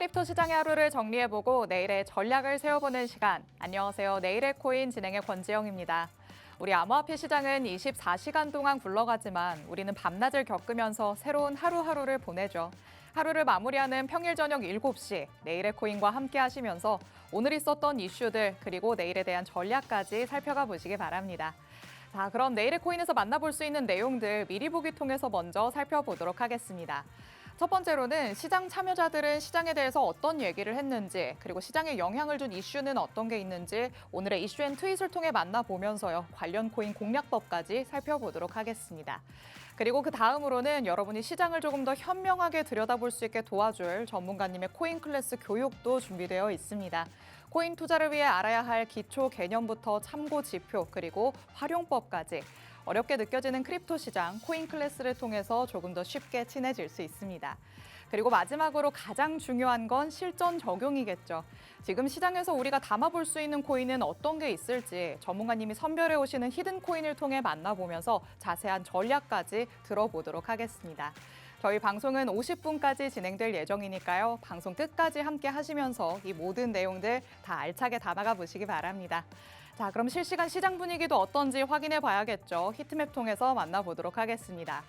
크립토 시장의 하루를 정리해보고 내일의 전략을 세워보는 시간. 안녕하세요. 내일의 코인 진행의 권지영입니다. 우리 암호화폐 시장은 24시간 동안 굴러가지만 우리는 밤낮을 겪으면서 새로운 하루하루를 보내죠. 하루를 마무리하는 평일 저녁 7시 내일의 코인과 함께 하시면서 오늘 있었던 이슈들 그리고 내일에 대한 전략까지 살펴가 보시기 바랍니다. 자, 그럼 내일의 코인에서 만나볼 수 있는 내용들 미리 보기 통해서 먼저 살펴보도록 하겠습니다. 첫 번째로는 시장 참여자들은 시장에 대해서 어떤 얘기를 했는지, 그리고 시장에 영향을 준 이슈는 어떤 게 있는지 오늘의 이슈 앤 트윗을 통해 만나보면서요. 관련 코인 공략법까지 살펴보도록 하겠습니다. 그리고 그 다음으로는 여러분이 시장을 조금 더 현명하게 들여다볼 수 있게 도와줄 전문가님의 코인 클래스 교육도 준비되어 있습니다. 코인 투자를 위해 알아야 할 기초 개념부터 참고 지표, 그리고 활용법까지 어렵게 느껴지는 크립토 시장 코인 클래스를 통해서 조금 더 쉽게 친해질 수 있습니다. 그리고 마지막으로 가장 중요한 건 실전 적용이겠죠. 지금 시장에서 우리가 담아볼 수 있는 코인은 어떤 게 있을지 전문가님이 선별해 오시는 히든 코인을 통해 만나보면서 자세한 전략까지 들어보도록 하겠습니다. 저희 방송은 50분까지 진행될 예정이니까요. 방송 끝까지 함께 하시면서 이 모든 내용들 다 알차게 담아가 보시기 바랍니다. 자, 그럼 실시간 시장 분위기도 어떤지 확인해 봐야겠죠. 히트맵 통해서 만나보도록 하겠습니다.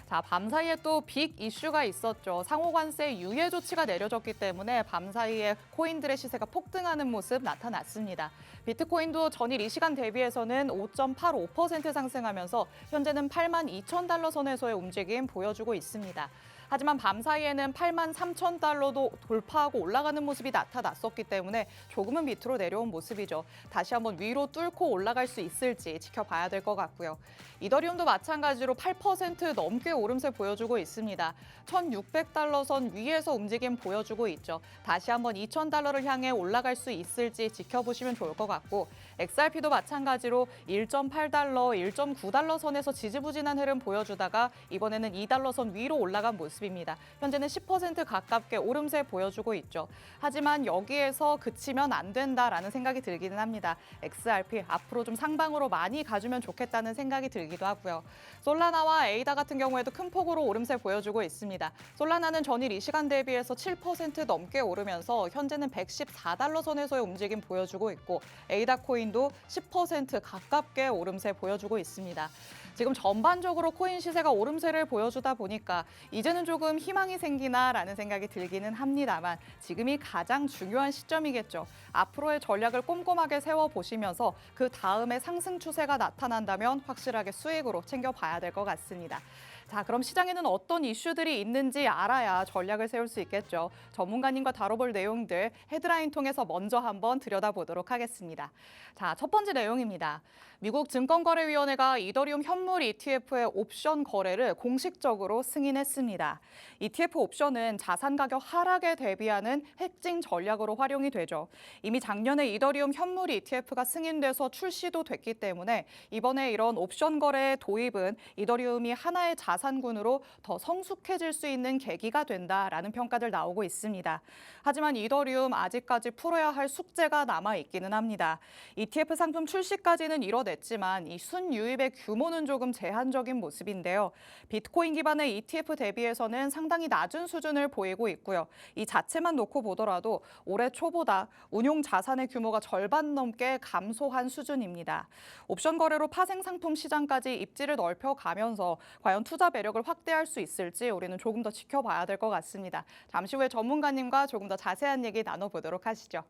자, 밤사이에 또 빅 이슈가 있었죠. 상호관세 유예 조치가 내려졌기 때문에 밤사이에 코인들의 시세가 폭등하는 모습 나타났습니다. 비트코인도 전일 이 시간 대비해서는 5.85% 상승하면서 현재는 82,000달러 선에서의 움직임 보여주고 있습니다. 하지만 밤사이에는 83,000달러도 돌파하고 올라가는 모습이 나타났었기 때문에 조금은 밑으로 내려온 모습이죠. 다시 한번 위로 뚫고 올라갈 수 있을지 지켜봐야 될 것 같고요. 이더리움도 마찬가지로 8% 넘게 오름세 보여주고 있습니다. 1,600달러 선 위에서 움직임 보여주고 있죠. 다시 한번 2,000달러를 향해 올라갈 수 있을지 지켜보시면 좋을 것 같고 XRP도 마찬가지로 1.8달러, 1.9달러 선에서 지지부진한 흐름 보여주다가 이번에는 2달러 선 위로 올라간 모습입니다. 현재는 10% 가깝게 오름세 보여주고 있죠. 하지만 여기에서 그치면 안 된다라는 생각이 들기는 합니다. XRP 앞으로 좀 상방으로 많이 가주면 좋겠다는 생각이 들기도 하고요. 솔라나와 에이다 같은 경우에도 큰 폭으로 오름세 보여주고 있습니다. 솔라나는 전일 이 시간 대비해서 7% 넘게 오르면서 현재는 114달러 선에서의 움직임 보여주고 있고 에이다 코인도 10% 가깝게 오름세 보여주고 있습니다. 지금 전반적으로 코인 시세가 오름세를 보여주다 보니까 이제는 조금 희망이 생기나라는 생각이 들기는 합니다만 지금이 가장 중요한 시점이겠죠. 앞으로의 전략을 꼼꼼하게 세워보시면서 그 다음에 상승 추세가 나타난다면 확실하게 수익으로 챙겨봐야 될 것 같습니다. 자, 그럼 시장에는 어떤 이슈들이 있는지 알아야 전략을 세울 수 있겠죠. 전문가님과 다뤄볼 내용들 헤드라인 통해서 먼저 한번 들여다보도록 하겠습니다. 자, 첫 번째 내용입니다. 미국 증권거래위원회가 이더리움 현물 ETF의 옵션 거래를 공식적으로 승인했습니다. ETF 옵션은 자산 가격 하락에 대비하는 해칭 전략으로 활용이 되죠. 이미 작년에 이더리움 현물 ETF가 승인돼서 출시도 됐기 때문에 이번에 이런 옵션 거래의 도입은 이더리움이 하나의 자산군으로 더 성숙해질 수 있는 계기가 된다라는 평가들 나오고 있습니다. 하지만 이더리움 아직까지 풀어야 할 숙제가 남아있기는 합니다. ETF 상품 출시까지는 이뤄냈지만 이 순유입의 규모는 조금 제한적인 모습인데요. 비트코인 기반의 ETF 대비해서는 상당히 낮은 수준을 보이고 있고요. 이 자체만 놓고 보더라도 올해 초보다 운용 자산의 규모가 절반 넘게 감소한 수준입니다. 옵션 거래로 파생 상품 시장까지 입지를 넓혀가면서 과연 투자 매력을 확대할 수 있을지 우리는 조금 더 지켜봐야 될 것 같습니다. 잠시 후에 전문가님과 조금 더 자세한 얘기 나눠보도록 하시죠.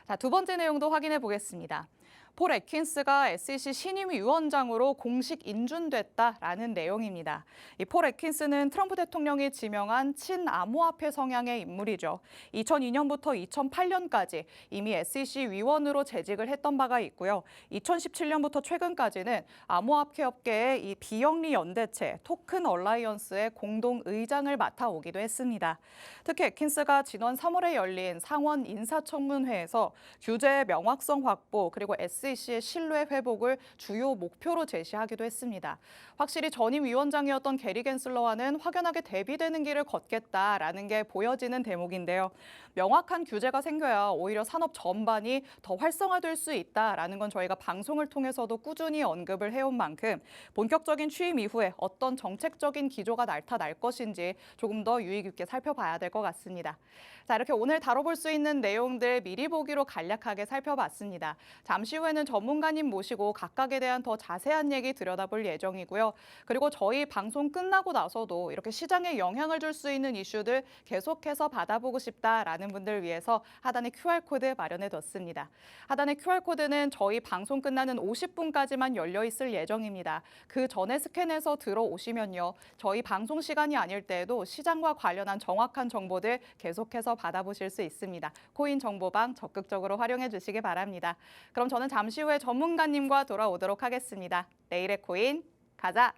자, 두 번째 내용도 확인해 보겠습니다. 폴 애킨스가 SEC 신임 위원장으로 공식 인준됐다라는 내용입니다. 이 폴 애킨스는 트럼프 대통령이 지명한 친암호화폐 성향의 인물이죠. 2002년부터 2008년까지 이미 SEC 위원으로 재직을 했던 바가 있고요. 2017년부터 최근까지는 암호화폐 업계의 이 비영리 연대체 토큰 얼라이언스의 공동 의장을 맡아오기도 했습니다. 특히 애킨스가 지난 3월에 열린 상원 인사청문회에서 규제의 명확성 확보 그리고 SEC SEC의 신뢰 회복을 주요 목표로 제시하기도 했습니다. 확실히 전임 위원장이었던 게리 갠슬러와는 확연하게 대비되는 길을 걷겠다라는 게 보여지는 대목인데요. 명확한 규제가 생겨야 오히려 산업 전반이 더 활성화될 수 있다라는 건 저희가 방송을 통해서도 꾸준히 언급을 해온 만큼 본격적인 취임 이후에 어떤 정책적인 기조가 나타날 것인지 조금 더 유의 깊게 살펴봐야 될 것 같습니다. 자, 이렇게 오늘 다뤄볼 수 있는 내용들 미리 보기로 간략하게 살펴봤습니다. 잠시 후에는 전문가님 모시고 각각에 대한 더 자세한 얘기 들여다볼 예정이고요. 그리고 저희 방송 끝나고 나서도 이렇게 시장에 영향을 줄 수 있는 이슈들 계속해서 받아보고 싶다라는 분들 위해서 하단에 QR코드 마련해뒀습니다. 하단의 QR코드는 저희 방송 끝나는 50분까지만 열려 있을 예정입니다. 그 전에 스캔해서 들어오시면요. 저희 방송 시간이 아닐 때에도 시장과 관련한 정확한 정보들 계속해서 받아보실 수 있습니다. 코인 정보방 적극적으로 활용해 주시기 바랍니다. 그럼 저는 잠시 후에 전문가님과 돌아오도록 하겠습니다. 내일의 코인 가자!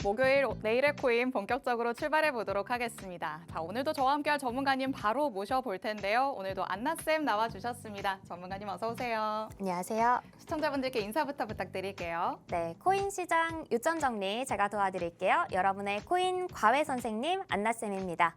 목요일 내일의 코인 본격적으로 출발해 보도록 하겠습니다. 자, 오늘도 저와 함께할 전문가님 바로 모셔볼 텐데요. 오늘도 안나쌤 나와주셨습니다. 전문가님 어서 오세요. 안녕하세요. 시청자분들께 인사부터 부탁드릴게요. 네, 코인 시장 요점 정리 제가 도와드릴게요. 여러분의 코인 과외 선생님 안나쌤입니다.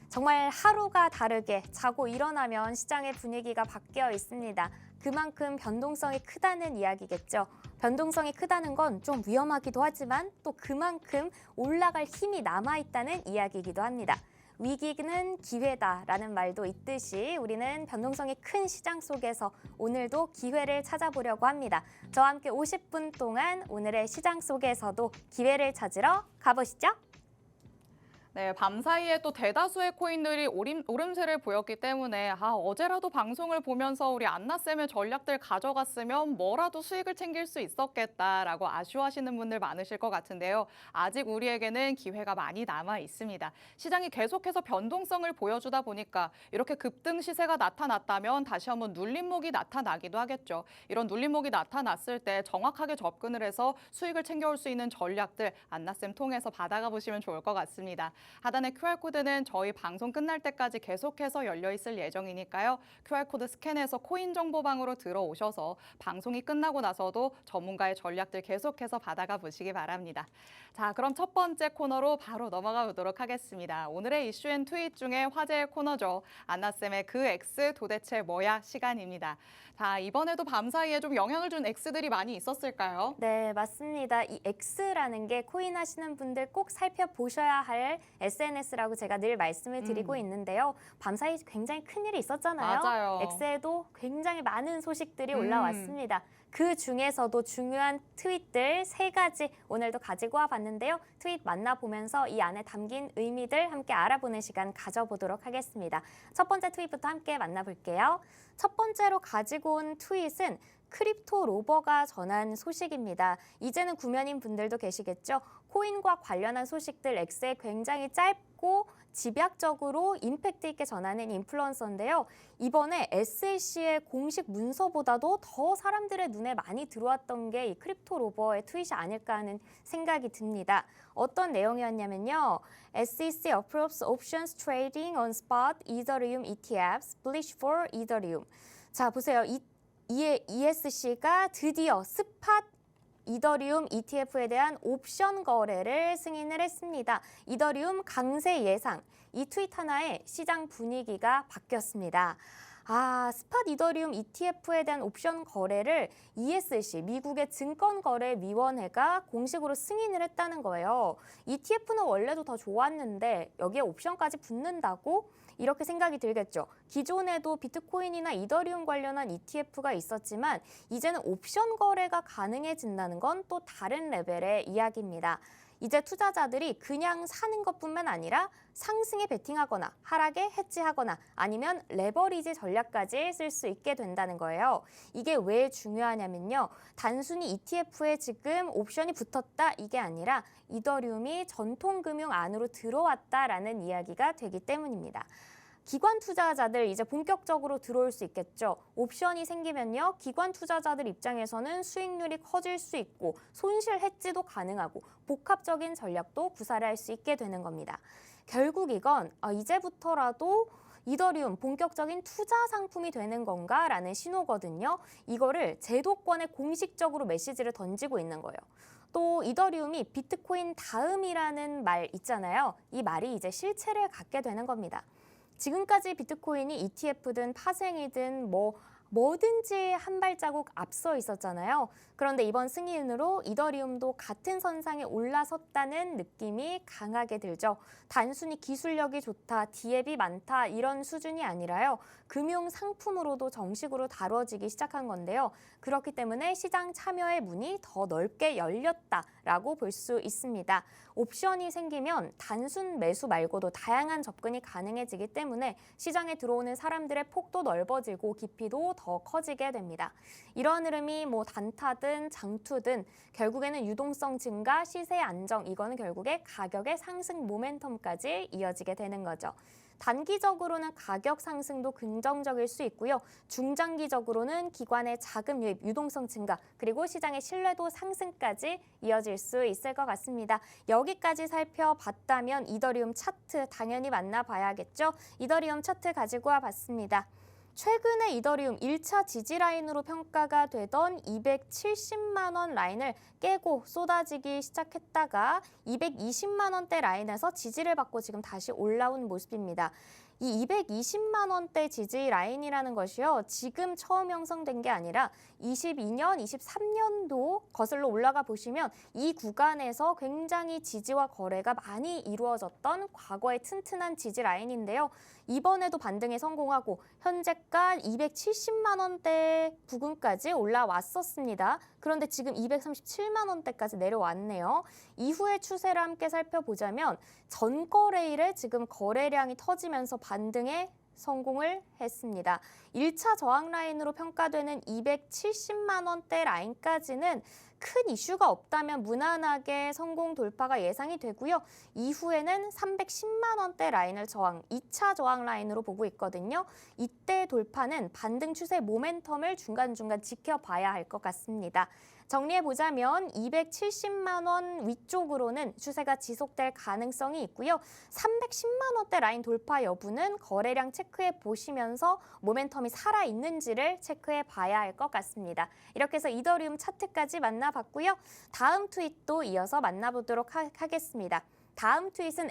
정말 하루가 다르게 자고 일어나면 시장의 분위기가 바뀌어 있습니다. 그만큼 변동성이 크다는 이야기겠죠. 변동성이 크다는 건 좀 위험하기도 하지만 또 그만큼 올라갈 힘이 남아있다는 이야기이기도 합니다. 위기는 기회다라는 말도 있듯이 우리는 변동성이 큰 시장 속에서 오늘도 기회를 찾아보려고 합니다. 저와 함께 50분 동안 오늘의 시장 속에서도 기회를 찾으러 가보시죠. 네, 밤사이에 또 대다수의 코인들이 오름세를 보였기 때문에 어제라도 방송을 보면서 우리 안나쌤의 전략들 가져갔으면 뭐라도 수익을 챙길 수 있었겠다라고 아쉬워하시는 분들 많으실 것 같은데요. 아직 우리에게는 기회가 많이 남아 있습니다. 시장이 계속해서 변동성을 보여주다 보니까 이렇게 급등 시세가 나타났다면 다시 한번 눌림목이 나타나기도 하겠죠. 이런 눌림목이 나타났을 때 정확하게 접근을 해서 수익을 챙겨올 수 있는 전략들 안나쌤 통해서 받아가 보시면 좋을 것 같습니다. 하단의 QR코드는 저희 방송 끝날 때까지 계속해서 열려 있을 예정이니까요. QR코드 스캔해서 코인 정보방으로 들어오셔서 방송이 끝나고 나서도 전문가의 전략들 계속해서 받아가 보시기 바랍니다. 자, 그럼 첫 번째 코너로 바로 넘어가 보도록 하겠습니다. 오늘의 이슈 앤 트윗 중에 화제의 코너죠. 안나쌤의 그 X 도대체 뭐야 시간입니다. 자, 이번에도 밤사이에 좀 영향을 준 X들이 많이 있었을까요? 네, 맞습니다. 이 X라는 게 코인 하시는 분들 꼭 살펴보셔야 할 SNS라고 제가 늘 말씀을 드리고 있는데요. 밤사이 굉장히 큰일이 있었잖아요. 맞아요. X에도 굉장히 많은 소식들이 올라왔습니다. 그 중에서도 중요한 트윗들 3가지 오늘도 가지고 와봤는데요. 트윗 만나보면서 이 안에 담긴 의미들 함께 알아보는 시간 가져보도록 하겠습니다. 첫 번째 트윗부터 함께 만나볼게요. 첫 번째로 가지고 온 트윗은 크립토 로버가 전한 소식입니다. 이제는 구면인 분들도 계시겠죠. 코인과 관련한 소식들 X에 굉장히 짧고 집약적으로 임팩트 있게 전하는 인플루언서인데요. 이번에 SEC의 공식 문서보다도 더 사람들의 눈에 많이 들어왔던 게 이 크립토 로버의 트윗이 아닐까 하는 생각이 듭니다. 어떤 내용이었냐면요. SEC approves options trading on spot Ethereum ETFs, bullish for Ethereum. 자, 보세요. ESC가 드디어 스팟 이더리움 ETF에 대한 옵션 거래를 승인을 했습니다. 이더리움 강세 예상, 이 트윗 하나에 시장 분위기가 바뀌었습니다. 스팟 이더리움 ETF에 대한 옵션 거래를 ESC, 미국의 증권거래위원회가 공식으로 승인을 했다는 거예요. ETF는 원래도 더 좋았는데 여기에 옵션까지 붙는다고? 이렇게 생각이 들겠죠. 기존에도 비트코인이나 이더리움 관련한 ETF가 있었지만 이제는 옵션 거래가 가능해진다는 건 또 다른 레벨의 이야기입니다. 이제 투자자들이 그냥 사는 것뿐만 아니라 상승에 베팅하거나 하락에 해지하거나 아니면 레버리지 전략까지 쓸 수 있게 된다는 거예요. 이게 왜 중요하냐면요. 단순히 ETF에 지금 옵션이 붙었다 이게 아니라 이더리움이 전통금융 안으로 들어왔다라는 이야기가 되기 때문입니다. 기관 투자자들 이제 본격적으로 들어올 수 있겠죠. 옵션이 생기면요. 기관 투자자들 입장에서는 수익률이 커질 수 있고 손실 해지도 가능하고 복합적인 전략도 구사를 할 수 있게 되는 겁니다. 결국 이건 이제부터라도 이더리움 본격적인 투자 상품이 되는 건가라는 신호거든요. 이거를 제도권에 공식적으로 메시지를 던지고 있는 거예요. 또 이더리움이 비트코인 다음이라는 말 있잖아요. 이 말이 이제 실체를 갖게 되는 겁니다. 지금까지 비트코인이 ETF든 파생이든 뭐든지 한 발자국 앞서 있었잖아요. 그런데 이번 승인으로 이더리움도 같은 선상에 올라섰다는 느낌이 강하게 들죠. 단순히 기술력이 좋다, 디앱이 많다 이런 수준이 아니라요. 금융 상품으로도 정식으로 다뤄지기 시작한 건데요. 그렇기 때문에 시장 참여의 문이 더 넓게 열렸다라고 볼 수 있습니다. 옵션이 생기면 단순 매수 말고도 다양한 접근이 가능해지기 때문에 시장에 들어오는 사람들의 폭도 넓어지고 깊이도 더 커지게 됩니다. 이런 흐름이 단타든 장투든 결국에는 유동성 증가, 시세 안정, 이거는 결국에 가격의 상승 모멘텀까지 이어지게 되는 거죠. 단기적으로는 가격 상승도 긍정적일 수 있고요. 중장기적으로는 기관의 자금 유입, 유동성 증가, 그리고 시장의 신뢰도 상승까지 이어질 수 있을 것 같습니다. 여기까지 살펴봤다면 이더리움 차트 당연히 만나봐야겠죠. 이더리움 차트 가지고 와봤습니다. 최근에 이더리움 1차 지지 라인으로 평가가 되던 270만 원 라인을 깨고 쏟아지기 시작했다가 220만 원대 라인에서 지지를 받고 지금 다시 올라온 모습입니다. 이 220만 원대 지지 라인이라는 것이요. 지금 처음 형성된 게 아니라 22년, 23년도 거슬러 올라가 보시면 이 구간에서 굉장히 지지와 거래가 많이 이루어졌던 과거의 튼튼한 지지 라인인데요. 이번에도 반등에 성공하고 현재가 270만 원대 부근까지 올라왔었습니다. 그런데 지금 237만 원대까지 내려왔네요. 이후의 추세를 함께 살펴보자면 전거래일에 지금 거래량이 터지면서 반등에 성공을 했습니다. 1차 저항 라인으로 평가되는 270만 원대 라인까지는 큰 이슈가 없다면 무난하게 성공 돌파가 예상이 되고요. 이후에는 310만 원대 라인을 저항, 2차 저항 라인으로 보고 있거든요. 이때 돌파는 반등 추세 모멘텀을 중간중간 지켜봐야 할 것 같습니다. 정리해보자면 270만 원 위쪽으로는 추세가 지속될 가능성이 있고요. 310만 원대 라인 돌파 여부는 거래량 체크해 보시면서 모멘텀이 살아있는지를 체크해 봐야 할 것 같습니다. 이렇게 해서 이더리움 차트까지 만나봤고요. 다음 트윗도 이어서 만나보도록 하겠습니다. 다음 트윗은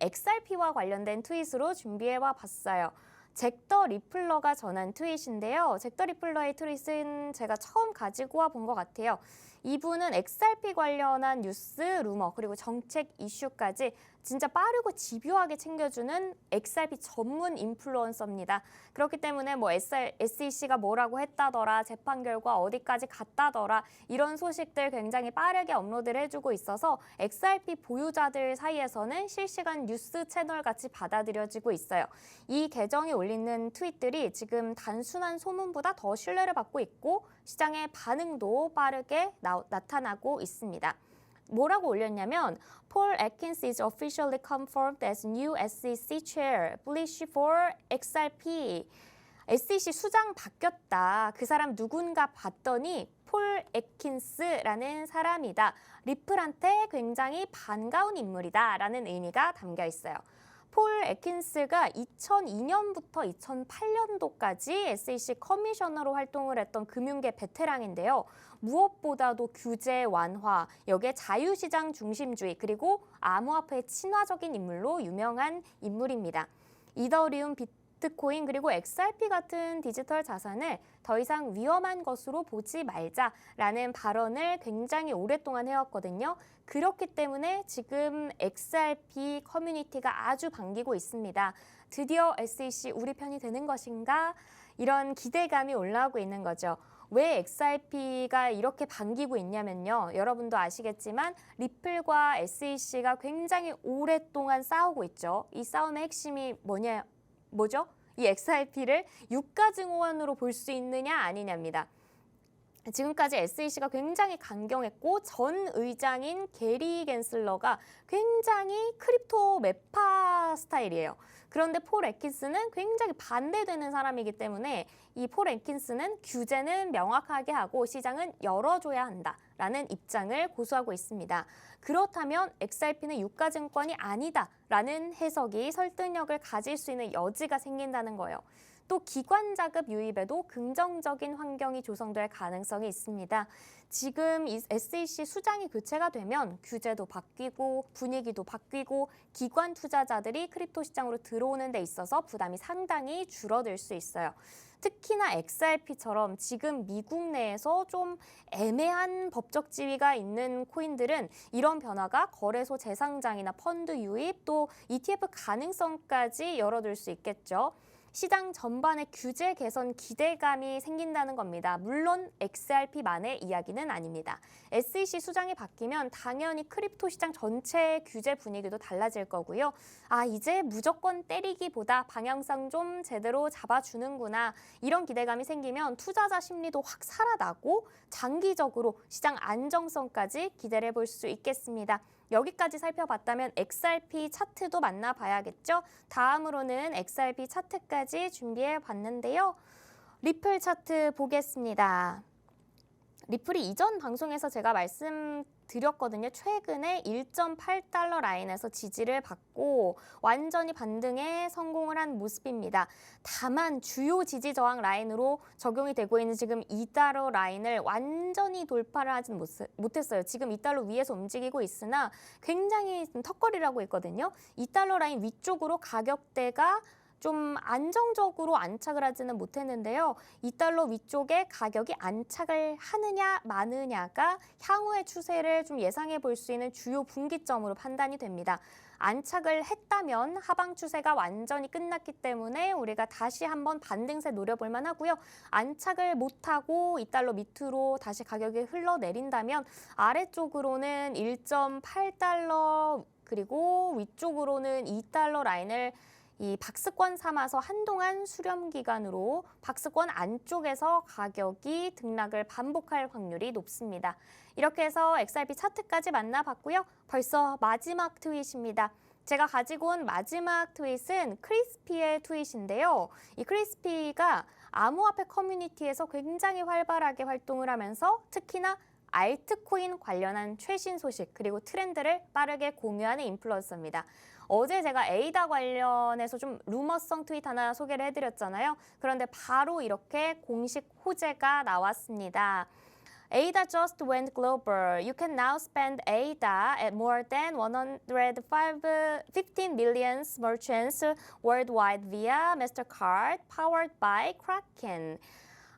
XRP와 관련된 트윗으로 준비해와 봤어요. 잭 더 리플러가 전한 트윗인데요. 잭 더 리플러의 트윗은 제가 처음 가지고 와 본 것 같아요. 이분은 XRP 관련한 뉴스, 루머, 그리고 정책 이슈까지 진짜 빠르고 집요하게 챙겨주는 XRP 전문 인플루언서입니다. 그렇기 때문에 SEC가 뭐라고 했다더라, 재판 결과 어디까지 갔다더라 이런 소식들 굉장히 빠르게 업로드를 해주고 있어서 XRP 보유자들 사이에서는 실시간 뉴스 채널 같이 받아들여지고 있어요. 이 계정이 올리는 트윗들이 지금 단순한 소문보다 더 신뢰를 받고 있고 시장의 반응도 빠르게 나타나고 있습니다. 뭐라고 올렸냐면 Paul Atkins is officially confirmed as new SEC chair, bullish for XRP. SEC 수장 바뀌었다. 그 사람 누군가 봤더니 폴 애킨스라는 사람이다. 리플한테 굉장히 반가운 인물이다 라는 의미가 담겨 있어요. 폴 애킨스가 2002년부터 2008년도까지 SEC 커미셔너로 활동을 했던 금융계 베테랑인데요. 무엇보다도 규제 완화, 여기에 자유시장 중심주의, 그리고 암호화폐의 친화적인 인물로 유명한 인물입니다. 이더리움, 비트코인, 그리고 XRP 같은 디지털 자산을 더 이상 위험한 것으로 보지 말자라는 발언을 굉장히 오랫동안 해왔거든요. 그렇기 때문에 지금 XRP 커뮤니티가 아주 반기고 있습니다. 드디어 SEC 우리 편이 되는 것인가? 이런 기대감이 올라오고 있는 거죠. 왜 XRP가 이렇게 반기고 있냐면요. 여러분도 아시겠지만 리플과 SEC가 굉장히 오랫동안 싸우고 있죠. 이 싸움의 핵심이 뭐죠? 이 XRP를 유가증오원으로 볼 수 있느냐 아니냐입니다. 지금까지 SEC가 굉장히 강경했고 전 의장인 게리 갠슬러가 굉장히 크립토 매파 스타일이에요. 그런데 폴 애킨스는 굉장히 반대되는 사람이기 때문에 이 폴 애킨스는 규제는 명확하게 하고 시장은 열어줘야 한다라는 입장을 고수하고 있습니다. 그렇다면 XRP는 유가증권이 아니다라는 해석이 설득력을 가질 수 있는 여지가 생긴다는 거예요. 또 기관 자금 유입에도 긍정적인 환경이 조성될 가능성이 있습니다. 지금 이 SEC 수장이 교체가 되면 규제도 바뀌고 분위기도 바뀌고 기관 투자자들이 크립토 시장으로 들어오는 데 있어서 부담이 상당히 줄어들 수 있어요. 특히나 XRP처럼 지금 미국 내에서 좀 애매한 법적 지위가 있는 코인들은 이런 변화가 거래소 재상장이나 펀드 유입 또 ETF 가능성까지 열어둘 수 있겠죠. 시장 전반의 규제 개선 기대감이 생긴다는 겁니다. 물론 XRP만의 이야기는 아닙니다. SEC 수장이 바뀌면 당연히 크립토 시장 전체의 규제 분위기도 달라질 거고요. 이제 무조건 때리기보다 방향성 좀 제대로 잡아주는구나. 이런 기대감이 생기면 투자자 심리도 확 살아나고 장기적으로 시장 안정성까지 기대를 해볼 수 있겠습니다. 여기까지 살펴봤다면 XRP 차트도 만나봐야겠죠? 다음으로는 XRP 차트까지 준비해봤는데요. 리플 차트 보겠습니다. 리플이 이전 방송에서 제가 말씀드렸거든요. 최근에 1.8달러 라인에서 지지를 받고 완전히 반등에 성공을 한 모습입니다. 다만 주요 지지 저항 라인으로 적용이 되고 있는 지금 2달러 라인을 완전히 돌파를 하진 못했어요. 지금 2달러 위에서 움직이고 있으나 굉장히 턱걸이라고 있거든요. 2달러 라인 위쪽으로 가격대가 좀 안정적으로 안착을 하지는 못했는데요. 2달러 위쪽에 가격이 안착을 하느냐 마느냐가 향후의 추세를 좀 예상해 볼 수 있는 주요 분기점으로 판단이 됩니다. 안착을 했다면 하방 추세가 완전히 끝났기 때문에 우리가 다시 한번 반등세 노려볼 만하고요. 안착을 못하고 2달러 밑으로 다시 가격이 흘러내린다면 아래쪽으로는 1.8달러 그리고 위쪽으로는 2달러 라인을 이 박스권 삼아서 한동안 수렴 기간으로 박스권 안쪽에서 가격이 등락을 반복할 확률이 높습니다. 이렇게 해서 XRP 차트까지 만나봤고요. 벌써 마지막 트윗입니다. 제가 가지고 온 마지막 트윗은 크리스피의 트윗인데요. 이 크리스피가 암호화폐 커뮤니티에서 굉장히 활발하게 활동을 하면서 특히나 알트코인 관련한 최신 소식 그리고 트렌드를 빠르게 공유하는 인플루언서입니다. 어제 제가 에이다 관련해서 좀 루머성 트윗 하나 소개를 해드렸잖아요. 그런데 바로 이렇게 공식 호재가 나왔습니다. ADA just went global. You can now spend ADA at more than 115 million merchants worldwide via MasterCard, powered by Kraken.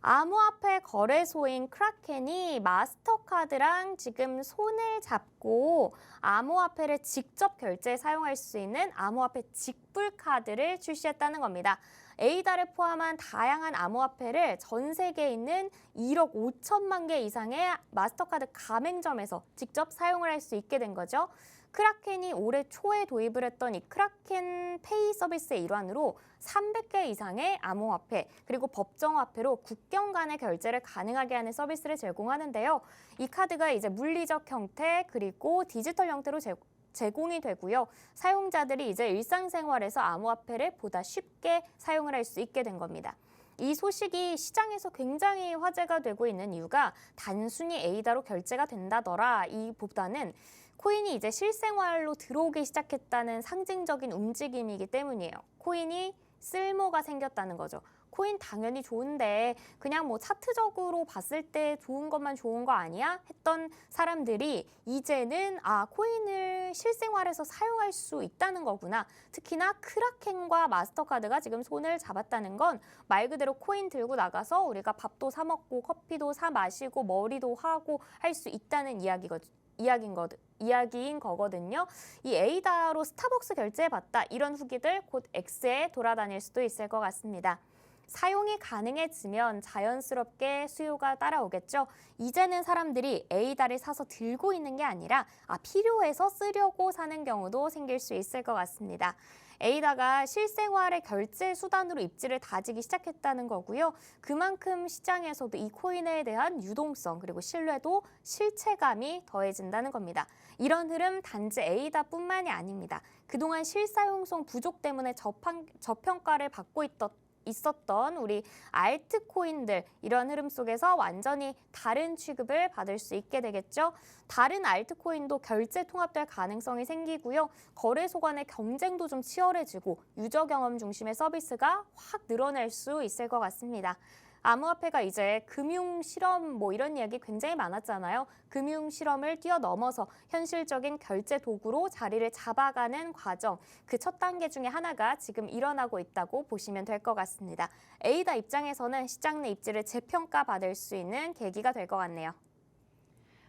암호화폐 거래소인 크라켄이 마스터카드랑 지금 손을 잡고 암호화폐를 직접 결제에 사용할 수 있는 암호화폐 직불카드를 출시했다는 겁니다. 에이다를 포함한 다양한 암호화폐를 전 세계에 있는 1억 5천만 개 이상의 마스터카드 가맹점에서 직접 사용을 할 수 있게 된 거죠. 크라켄이 올해 초에 도입을 했던 이 크라켄 페이 서비스의 일환으로 300개 이상의 암호화폐 그리고 법정화폐로 국경 간의 결제를 가능하게 하는 서비스를 제공하는데요. 이 카드가 이제 물리적 형태 그리고 디지털 형태로 제공이 되고요. 사용자들이 이제 일상생활에서 암호화폐를 보다 쉽게 사용을 할 수 있게 된 겁니다. 이 소식이 시장에서 굉장히 화제가 되고 있는 이유가 단순히 에이다로 결제가 된다더라 이보다는 코인이 이제 실생활로 들어오기 시작했다는 상징적인 움직임이기 때문이에요. 코인이 쓸모가 생겼다는 거죠. 코인 당연히 좋은데 그냥 뭐 차트적으로 봤을 때 좋은 것만 좋은 거 아니야? 했던 사람들이 이제는 코인을 실생활에서 사용할 수 있다는 거구나. 특히나 크라켄과 마스터카드가 지금 손을 잡았다는 건 말 그대로 코인 들고 나가서 우리가 밥도 사 먹고 커피도 사 마시고 머리도 하고 할 수 있다는 이야기인 거거든요. 이 에이다로 스타벅스 결제해봤다. 이런 후기들 곧 X에 돌아다닐 수도 있을 것 같습니다. 사용이 가능해지면 자연스럽게 수요가 따라오겠죠. 이제는 사람들이 에이다를 사서 들고 있는 게 아니라 필요해서 쓰려고 사는 경우도 생길 수 있을 것 같습니다. 에이다가 실생활의 결제 수단으로 입지를 다지기 시작했다는 거고요. 그만큼 시장에서도 이 코인에 대한 유동성 그리고 신뢰도 실체감이 더해진다는 겁니다. 이런 흐름 단지 에이다뿐만이 아닙니다. 그동안 실사용성 부족 때문에 저평가를 받고 있었던 우리 알트코인들 이런 흐름 속에서 완전히 다른 취급을 받을 수 있게 되겠죠. 다른 알트코인도 결제 통합될 가능성이 생기고요. 거래소 간의 경쟁도 좀 치열해지고 유저 경험 중심의 서비스가 확 늘어날 수 있을 것 같습니다. 암호화폐가 이제 금융 실험 이런 이야기 굉장히 많았잖아요. 금융 실험을 뛰어넘어서 현실적인 결제 도구로 자리를 잡아가는 과정, 그 첫 단계 중에 하나가 지금 일어나고 있다고 보시면 될 것 같습니다. 에이다 입장에서는 시장 내 입지를 재평가받을 수 있는 계기가 될 것 같네요.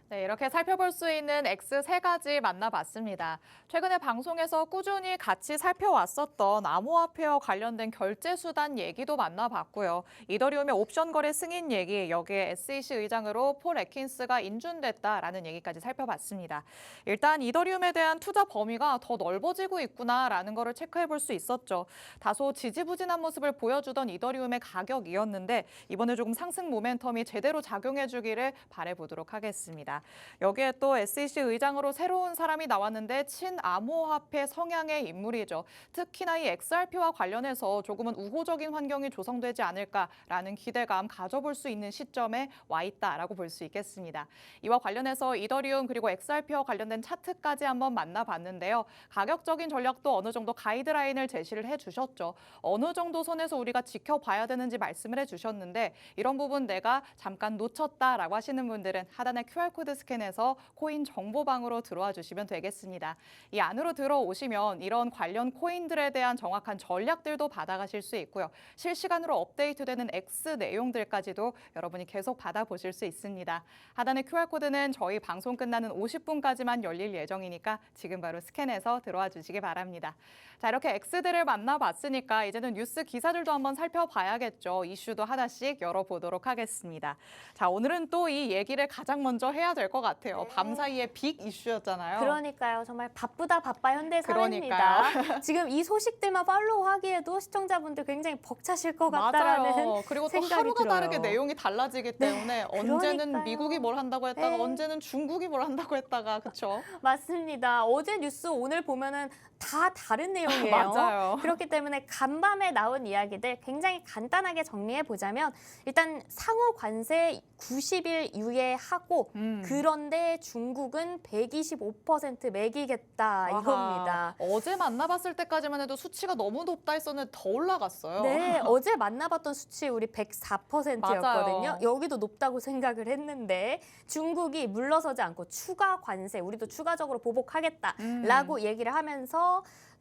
네, 이렇게 살펴볼 수 있는 X 세 가지 만나봤습니다. 최근에 방송에서 꾸준히 같이 살펴왔었던 암호화폐와 관련된 결제 수단 얘기도 만나봤고요. 이더리움의 옵션 거래 승인 얘기, 여기에 SEC 의장으로 폴 애킨스가 인준됐다라는 얘기까지 살펴봤습니다. 일단 이더리움에 대한 투자 범위가 더 넓어지고 있구나라는 거를 체크해 볼 수 있었죠. 다소 지지부진한 모습을 보여주던 이더리움의 가격이었는데 이번에 조금 상승 모멘텀이 제대로 작용해 주기를 바라보도록 하겠습니다. 여기에 또 SEC 의장으로 새로운 사람이 나왔는데 친암호화폐 성향의 인물이죠. 특히나 이 XRP와 관련해서 조금은 우호적인 환경이 조성되지 않을까라는 기대감 가져볼 수 있는 시점에 와 있다라고 볼 수 있겠습니다. 이와 관련해서 이더리움 그리고 XRP와 관련된 차트까지 한번 만나봤는데요. 가격적인 전략도 어느 정도 가이드라인을 제시를 해주셨죠. 어느 정도 선에서 우리가 지켜봐야 되는지 말씀을 해주셨는데 이런 부분 내가 잠깐 놓쳤다라고 하시는 분들은 하단의 QR코드 스캔해서 코인 정보방으로 들어와 주시면 되겠습니다. 이 안으로 들어오시면 이런 관련 코인들에 대한 정확한 전략들도 받아가실 수 있고요. 실시간으로 업데이트되는 X 내용들까지도 여러분이 계속 받아보실 수 있습니다. 하단의 QR코드는 저희 방송 끝나는 50분까지만 열릴 예정이니까 지금 바로 스캔해서 들어와 주시기 바랍니다. 자, 이렇게 X들을 만나봤으니까 이제는 뉴스 기사들도 한번 살펴봐야겠죠. 이슈도 하나씩 열어보도록 하겠습니다. 자, 오늘은 또 이 얘기를 가장 먼저 해야 될 것 같아요. 밤사이에 빅 이슈였잖아요. 그러니까요. 정말 바쁘다 바빠 현대 사회입니다. 지금 이 소식들만 팔로우하기에도 시청자분들 굉장히 벅차실 것 같다라는 맞아요. 그리고 또 생각이 하루가 들어요. 다르게 내용이 달라지기 때문에 언제는 그러니까요. 미국이 뭘 한다고 했다가 네. 언제는 중국이 뭘 한다고 했다가 그렇죠? 맞습니다. 어제 뉴스 오늘 보면은 다 다른 내용이에요. 맞아요. 그렇기 때문에 간밤에 나온 이야기들 굉장히 간단하게 정리해 보자면 일단 상호 관세 90일 유예하고 그런데 중국은 125% 매기겠다 이겁니다. 어제 만나봤을 때까지만 해도 수치가 너무 높다 했었는데 더 올라갔어요. 네, 어제 만나봤던 수치 우리 104%였거든요. 맞아요. 여기도 높다고 생각을 했는데 중국이 물러서지 않고 추가 관세, 우리도 추가적으로 보복하겠다라고 얘기를 하면서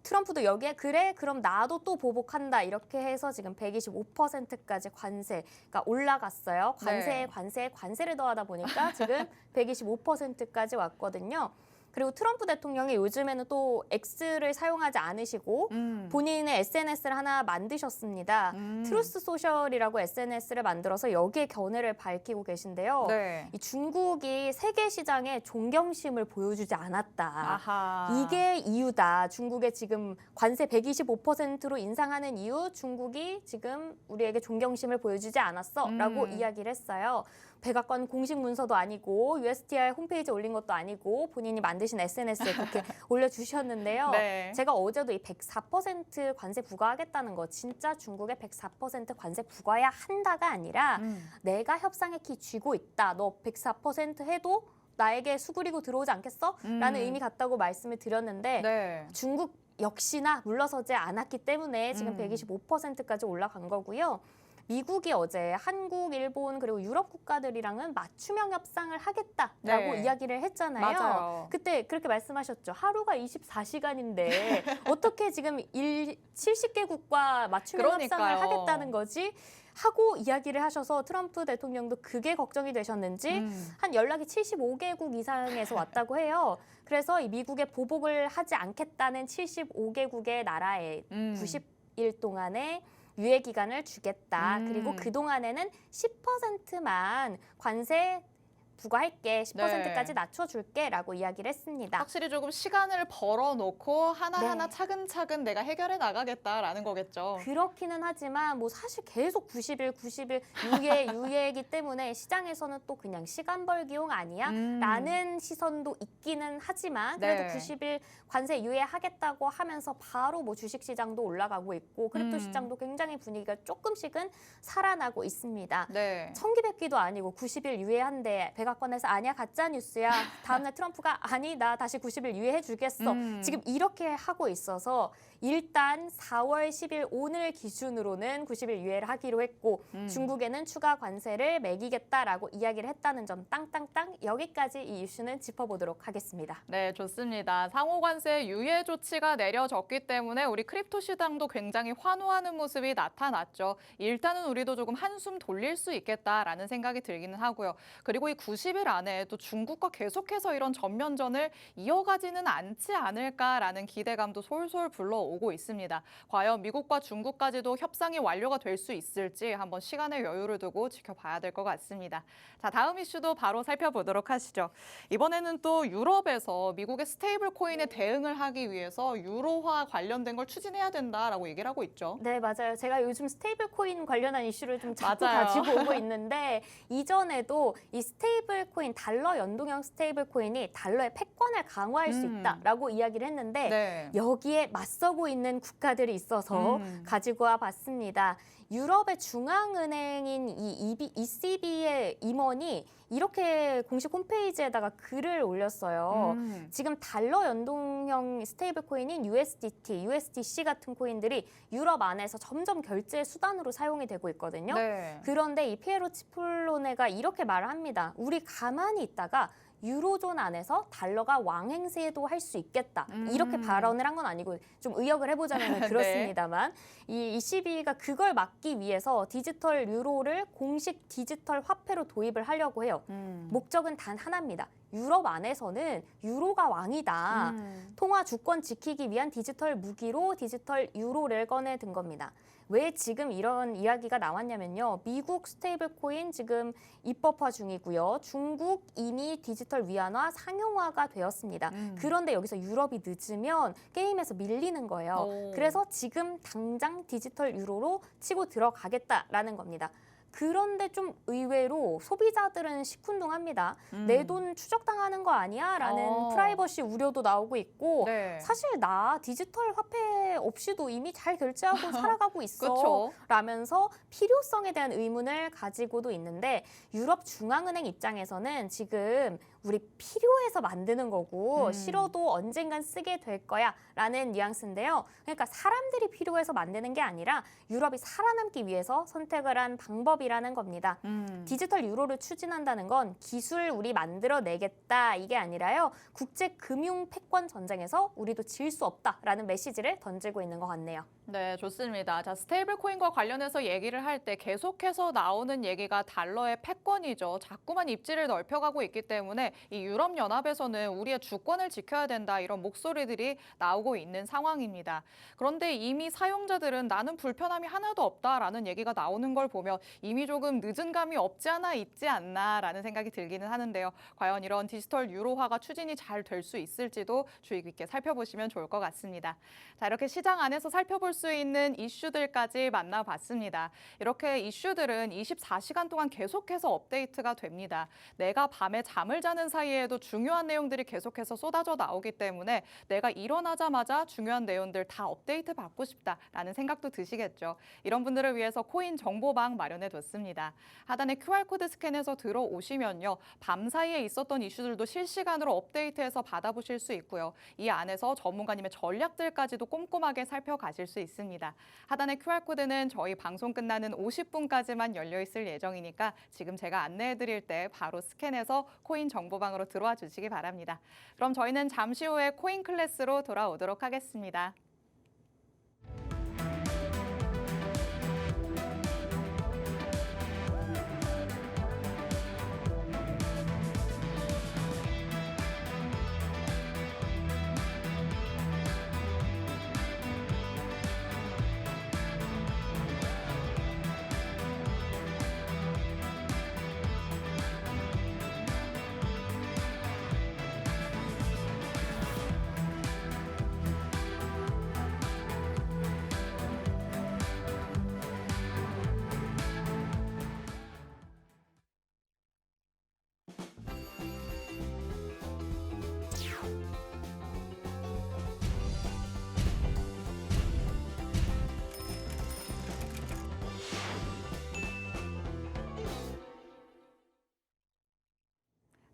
트럼프도 여기에 그래 그럼 나도 또 보복한다 이렇게 해서 지금 125%까지 관세가 올라갔어요. 관세에 관세를 더하다 보니까 지금 125%까지 왔거든요. 그리고 트럼프 대통령이 요즘에는 또 X를 사용하지 않으시고 본인의 SNS를 하나 만드셨습니다. 트루스 소셜이라고 SNS를 만들어서 여기에 견해를 밝히고 계신데요. 네. 이 중국이 세계 시장에 존경심을 보여주지 않았다. 아하. 이게 이유다. 중국의 지금 관세 125%로 인상하는 이유, 중국이 지금 우리에게 존경심을 보여주지 않았어 라고 이야기를 했어요. 백악관 공식 문서도 아니고 USTR 홈페이지에 올린 것도 아니고 본인이 만드신 SNS에 그렇게 올려주셨는데요. 네. 제가 어제도 이 104% 관세 부과하겠다는 거 진짜 중국에 104% 관세 부과해야 한다가 아니라 내가 협상의 키 쥐고 있다. 너 104% 해도 나에게 수그리고 들어오지 않겠어? 라는 의미 같다고 말씀을 드렸는데 네. 중국 역시나 물러서지 않았기 때문에 지금 125%까지 올라간 거고요. 미국이 어제 한국, 일본 그리고 유럽 국가들이랑은 맞춤형 협상을 하겠다라고 네. 이야기를 했잖아요. 맞아요. 그때 그렇게 말씀하셨죠. 하루가 24시간인데 어떻게 지금 70개국과 맞춤형 협상을 그러니까요. 하겠다는 거지? 하고 이야기를 하셔서 트럼프 대통령도 그게 걱정이 되셨는지 한 연락이 75개국 이상에서 왔다고 해요. 그래서 이 미국에 보복을 하지 않겠다는 75개국의 나라에 90일 동안의 유예 기간을 주겠다. 그리고 그동안에는 10%만 관세 부과할게. 10%까지 낮춰줄게 라고 이야기를 했습니다. 확실히 조금 시간을 벌어놓고 하나하나 네. 차근차근 내가 해결해 나가겠다라는 거겠죠. 그렇기는 하지만 뭐 사실 계속 90일 유예이기 때문에 시장에서는 또 그냥 시간 벌기용 아니야? 라는 시선도 있기는 하지만 그래도 네. 90일 관세 유예하겠다고 하면서 바로 뭐 주식시장도 올라가고 있고 크립토 시장도 굉장히 분위기가 조금씩은 살아나고 있습니다. 네. 청기백기도 아니고 90일 유예한대. 백악관에서 아니야 가짜 뉴스야. 다음날 트럼프가 아니 나 다시 90일 유예해 주겠어. 지금 이렇게 하고 있어서 일단 4월 10일 오늘 기준으로는 90일 유예를 하기로 했고 중국에는 추가 관세를 매기겠다라고 이야기를 했다는 점 땅땅땅 여기까지 이 이슈는 짚어보도록 하겠습니다. 네, 좋습니다. 상호관세 유예 조치가 내려졌기 때문에 우리 크립토 시장도 굉장히 환호하는 모습이 나타났죠. 일단은 우리도 조금 한숨 돌릴 수 있겠다라는 생각이 들기는 하고요. 그리고 이 90일 안에 또 중국과 계속해서 이런 전면전을 이어가지는 않지 않을까라는 기대감도 솔솔 불러오고 있습니다. 과연 미국과 중국까지도 협상이 완료가 될 수 있을지 한번 시간의 여유를 두고 지켜봐야 될 것 같습니다. 자, 다음 이슈도 바로 살펴보도록 하시죠. 이번에는 또 유럽에서 미국의 스테이블 코인에 대응을 하기 위해서 유로화 관련된 걸 추진해야 된다라고 얘기를 하고 있죠. 네, 맞아요. 제가 요즘 스테이블 코인 관련한 이슈를 좀 자꾸 맞아요. 가지고 오고 있는데 이전에도 이 스테이블 코인, 달러 연동형 스테이블 코인이 달러의 패권을 강화할 수 있다라고 이야기를 했는데 네. 여기에 맞서고 있는 국가들이 있어서 가지고 와 봤습니다. 유럽의 중앙은행인 이 ECB의 임원이 이렇게 공식 홈페이지에다가 글을 올렸어요. 지금 달러 연동형 스테이블 코인인 USDT, USDC 같은 코인들이 유럽 안에서 점점 결제 수단으로 사용이 되고 있거든요. 네. 그런데 이 피에로 치폴로네가 이렇게 말을 합니다. 우리 가만히 있다가 유로존 안에서 달러가 왕행세도 할 수 있겠다. 이렇게 발언을 한 건 아니고 좀 의역을 해보자면 네. 그렇습니다만 이 ECB가 그걸 막기 위해서 디지털 유로를 공식 디지털 화폐로 도입을 하려고 해요. 목적은 단 하나입니다. 유럽 안에서는 유로가 왕이다. 통화 주권 지키기 위한 디지털 무기로 디지털 유로를 꺼내든 겁니다. 왜 지금 이런 이야기가 나왔냐면요. 미국 스테이블 코인 지금 입법화 중이고요. 중국 이미 디지털 위안화 상용화가 되었습니다. 그런데 여기서 유럽이 늦으면 게임에서 밀리는 거예요. 그래서 지금 당장 디지털 유로로 치고 들어가겠다라는 겁니다. 그런데 좀 의외로 소비자들은 시큰둥합니다. 내 돈 추적당하는 거 아니야? 라는 프라이버시 우려도 나오고 있고 네. 사실 나 디지털 화폐 없이도 이미 잘 결제하고 살아가고 있어. 그쵸. 라면서 필요성에 대한 의문을 가지고도 있는데 유럽 중앙은행 입장에서는 지금 우리 필요해서 만드는 거고 싫어도 언젠간 쓰게 될 거야 라는 뉘앙스인데요. 그러니까 사람들이 필요해서 만드는 게 아니라 유럽이 살아남기 위해서 선택을 한 방법이라는 겁니다. 디지털 유로를 추진한다는 건 기술 우리 만들어내겠다 이게 아니라요. 국제 금융 패권 전쟁에서 우리도 질 수 없다라는 메시지를 던지고 있는 것 같네요. 네, 좋습니다. 자, 스테이블 코인과 관련해서 얘기를 할 때 계속해서 나오는 얘기가 달러의 패권이죠. 자꾸만 입지를 넓혀가고 있기 때문에 이 유럽연합에서는 우리의 주권을 지켜야 된다 이런 목소리들이 나오고 있는 상황입니다. 그런데 이미 사용자들은 나는 불편함이 하나도 없다라는 얘기가 나오는 걸 보면 이미 조금 늦은 감이 없지 않아 있지 않나라는 생각이 들기는 하는데요. 과연 이런 디지털 유로화가 추진이 잘 될 수 있을지도 주의 깊게 살펴보시면 좋을 것 같습니다. 자, 이렇게 시장 안에서 살펴볼 수 수 있는 이슈들까지 만나봤습니다. 이렇게 이슈들은 24시간 동안 계속해서 업데이트가 됩니다. 내가 밤에 잠을 자는 사이에도 중요한 내용들이 계속해서 쏟아져 나오기 때문에 내가 일어나자마자 중요한 내용들 다 업데이트 받고 싶다라는 생각도 드시겠죠. 이런 분들을 위해서 코인 정보방 마련해뒀습니다. 하단에 QR코드 스캔해서 들어오시면요. 밤 사이에 있었던 이슈들도 실시간으로 업데이트해서 받아보실 수 있고요. 이 안에서 전문가님의 전략들까지도 꼼꼼하게 살펴가실 수 있습니다. 하단의 QR코드는 저희 방송 끝나는 50분까지만 열려 있을 예정이니까 지금 제가 안내해드릴 때 바로 스캔해서 코인 정보방으로 들어와 주시기 바랍니다. 그럼 저희는 잠시 후에 코인 클래스로 돌아오도록 하겠습니다.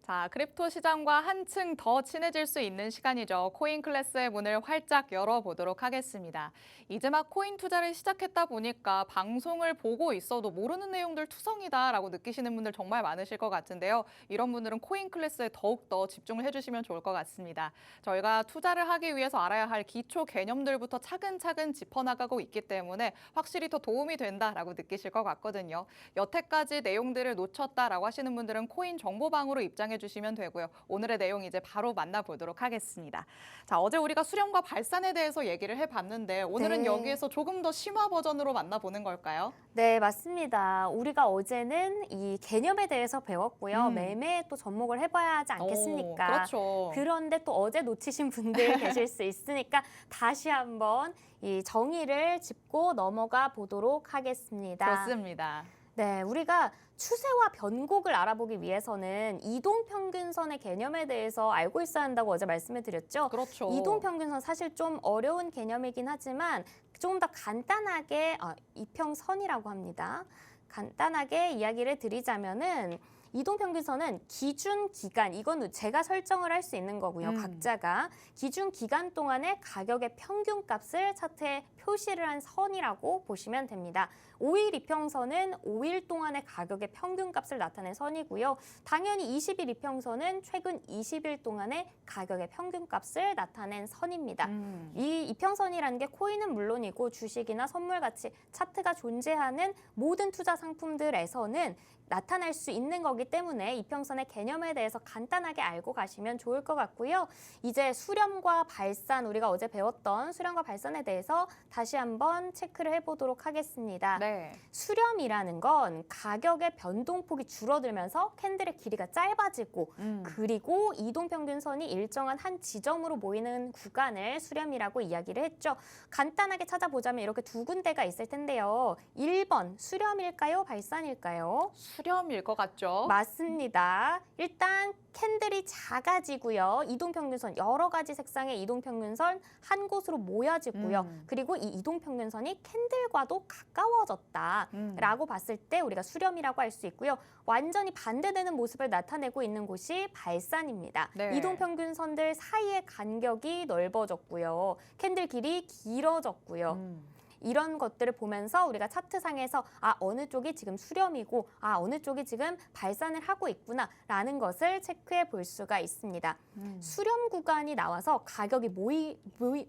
자, 크립토 시장과 한층 더 친해질 수 있는 시간이죠. 코인 클래스의 문을 활짝 열어보도록 하겠습니다. 이제 막 코인 투자를 시작했다 보니까 방송을 보고 있어도 모르는 내용들 투성이다라고 느끼시는 분들 정말 많으실 것 같은데요. 이런 분들은 코인 클래스에 더욱더 집중을 해주시면 좋을 것 같습니다. 저희가 투자를 하기 위해서 알아야 할 기초 개념들부터 차근차근 짚어나가고 있기 때문에 확실히 더 도움이 된다라고 느끼실 것 같거든요. 여태까지 내용들을 놓쳤다라고 하시는 분들은 코인 정보방으로 입장해 주시면 되고요. 오늘의 내용 이제 바로 만나보도록 하겠습니다. 자, 어제 우리가 수렴과 발산에 대해서 얘기를 해봤는데 오늘은 여기에서 조금 더 심화 버전으로 만나보는 걸까요? 네, 맞습니다. 우리가 어제는 이 개념에 대해서 배웠고요. 매매에 또 접목을 해봐야 하지 않겠습니까? 그렇죠. 그런데 또 어제 놓치신 분들 계실 수 있으니까 다시 한번 이 정의를 짚고 넘어가 보도록 하겠습니다. 좋습니다. 네, 우리가 추세와 변곡을 알아보기 위해서는 이동평균선의 개념에 대해서 알고 있어야 한다고 어제 말씀을 드렸죠. 그렇죠. 이동평균선 사실 좀 어려운 개념이긴 하지만 좀 더 간단하게 이평선이라고 합니다. 간단하게 이야기를 드리자면은 이동평균선은 기준 기간, 이건 제가 설정을 할 수 있는 거고요. 각자가 기준 기간 동안의 가격의 평균값을 차트에 표시를 한 선이라고 보시면 됩니다. 5일 이평선은 5일 동안의 가격의 평균값을 나타낸 선이고요. 당연히 20일 이평선은 최근 20일 동안의 가격의 평균값을 나타낸 선입니다. 이 이평선이라는 게 코인은 물론이고 주식이나 선물같이 차트가 존재하는 모든 투자 상품들에서는 나타날 수 있는 거기 때문에 이평선의 개념에 대해서 간단하게 알고 가시면 좋을 것 같고요. 이제 수렴과 발산, 우리가 어제 배웠던 수렴과 발산에 대해서 다시 한번 체크를 해보도록 하겠습니다. 네. 수렴이라는 건 가격의 변동폭이 줄어들면서 캔들의 길이가 짧아지고 그리고 이동평균선이 일정한 한 지점으로 모이는 구간을 수렴이라고 이야기를 했죠. 간단하게 찾아보자면 이렇게 두 군데가 있을 텐데요. 1번 수렴일까요? 발산일까요? 수렴일 것 같죠? 맞습니다. 일단 캔들이 작아지고요. 이동평균선, 여러 가지 색상의 이동평균선 한 곳으로 모여지고요. 그리고 이 이동평균선이 캔들과도 가까워졌다라고 봤을 때 우리가 수렴이라고 할 수 있고요. 완전히 반대되는 모습을 나타내고 있는 곳이 발산입니다. 네. 이동평균선들 사이의 간격이 넓어졌고요. 캔들 길이 길어졌고요. 이런 것들을 보면서 우리가 차트상에서 어느 쪽이 지금 수렴이고 어느 쪽이 지금 발산을 하고 있구나라는 것을 체크해 볼 수가 있습니다. 수렴 구간이 나와서 가격이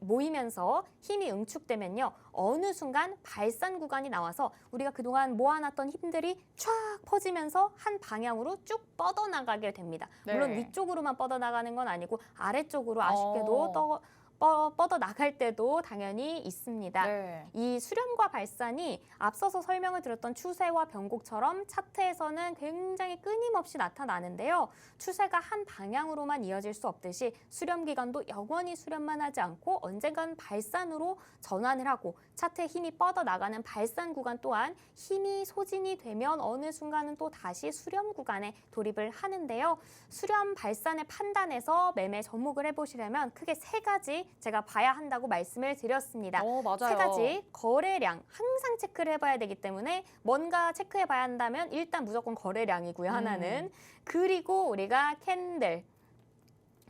모이면서 힘이 응축되면요. 어느 순간 발산 구간이 나와서 우리가 그동안 모아놨던 힘들이 쫙 퍼지면서 한 방향으로 쭉 뻗어나가게 됩니다. 물론 네. 위쪽으로만 뻗어나가는 건 아니고 아래쪽으로 아쉽게도 뻗어 나갈 때도 당연히 있습니다. 네. 이 수렴과 발산이 앞서서 설명을 드렸던 추세와 변곡처럼 차트에서는 굉장히 끊임없이 나타나는데요. 추세가 한 방향으로만 이어질 수 없듯이 수렴 기간도 영원히 수렴만 하지 않고 언젠간 발산으로 전환을 하고 차트에 힘이 뻗어 나가는 발산 구간 또한 힘이 소진이 되면 어느 순간은 또 다시 수렴 구간에 돌입을 하는데요. 수렴 발산의 판단에서 매매 접목을 해보시려면 크게 세 가지 제가 봐야 한다고 말씀을 드렸습니다. 맞아요. 세 가지 거래량 항상 체크를 해봐야 되기 때문에 뭔가 체크해봐야 한다면 일단 무조건 거래량이고요. 하나는. 그리고 우리가 캔들.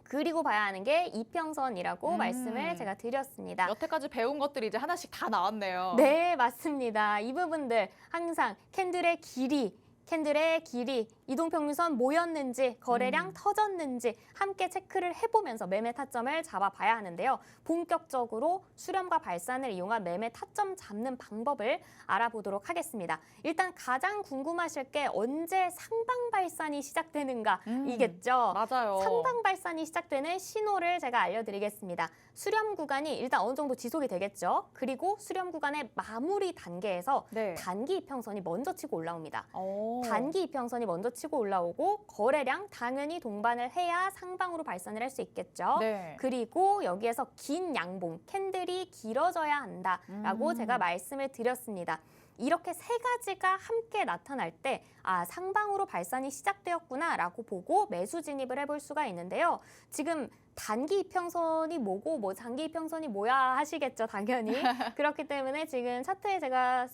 그리고 봐야 하는 게 이평선이라고 말씀을 제가 드렸습니다. 여태까지 배운 것들이 이제 하나씩 다 나왔네요. 네, 맞습니다. 이 부분들 항상 캔들의 길이, 이동평균선 모였는지, 거래량 터졌는지 함께 체크를 해보면서 매매 타점을 잡아봐야 하는데요. 본격적으로 수렴과 발산을 이용한 매매 타점 잡는 방법을 알아보도록 하겠습니다. 일단 가장 궁금하실 게 언제 상방 발산이 시작되는가이겠죠. 맞아요. 상방 발산이 시작되는 신호를 제가 알려드리겠습니다. 수렴 구간이 일단 어느 정도 지속이 되겠죠. 그리고 수렴 구간의 마무리 단계에서 네. 단기 이평선이 먼저 치고 올라옵니다. 오. 단기 이평선이 먼저 치고 올라오고 거래량 당연히 동반을 해야 상방으로 발산을 할 수 있겠죠. 네. 그리고 여기에서 긴 양봉, 캔들이 길어져야 한다라고 제가 말씀을 드렸습니다. 이렇게 세 가지가 함께 나타날 때 상방으로 발산이 시작되었구나라고 보고 매수 진입을 해볼 수가 있는데요. 지금 단기 이평선이 뭐고 장기 이평선이 뭐야 하시겠죠, 당연히. 그렇기 때문에 지금 차트에 제가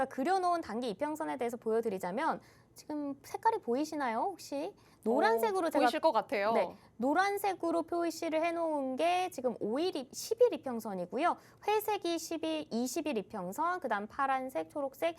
그려놓은 단기 이평선에 대해서 보여드리자면 지금 색깔이 보이시나요, 혹시? 노란색으로 제가 보이실 것 같아요. 네, 노란색으로 표시를 해놓은 게 지금 10일 이평선이고요. 회색이 20일 이평선, 그다음 파란색, 초록색,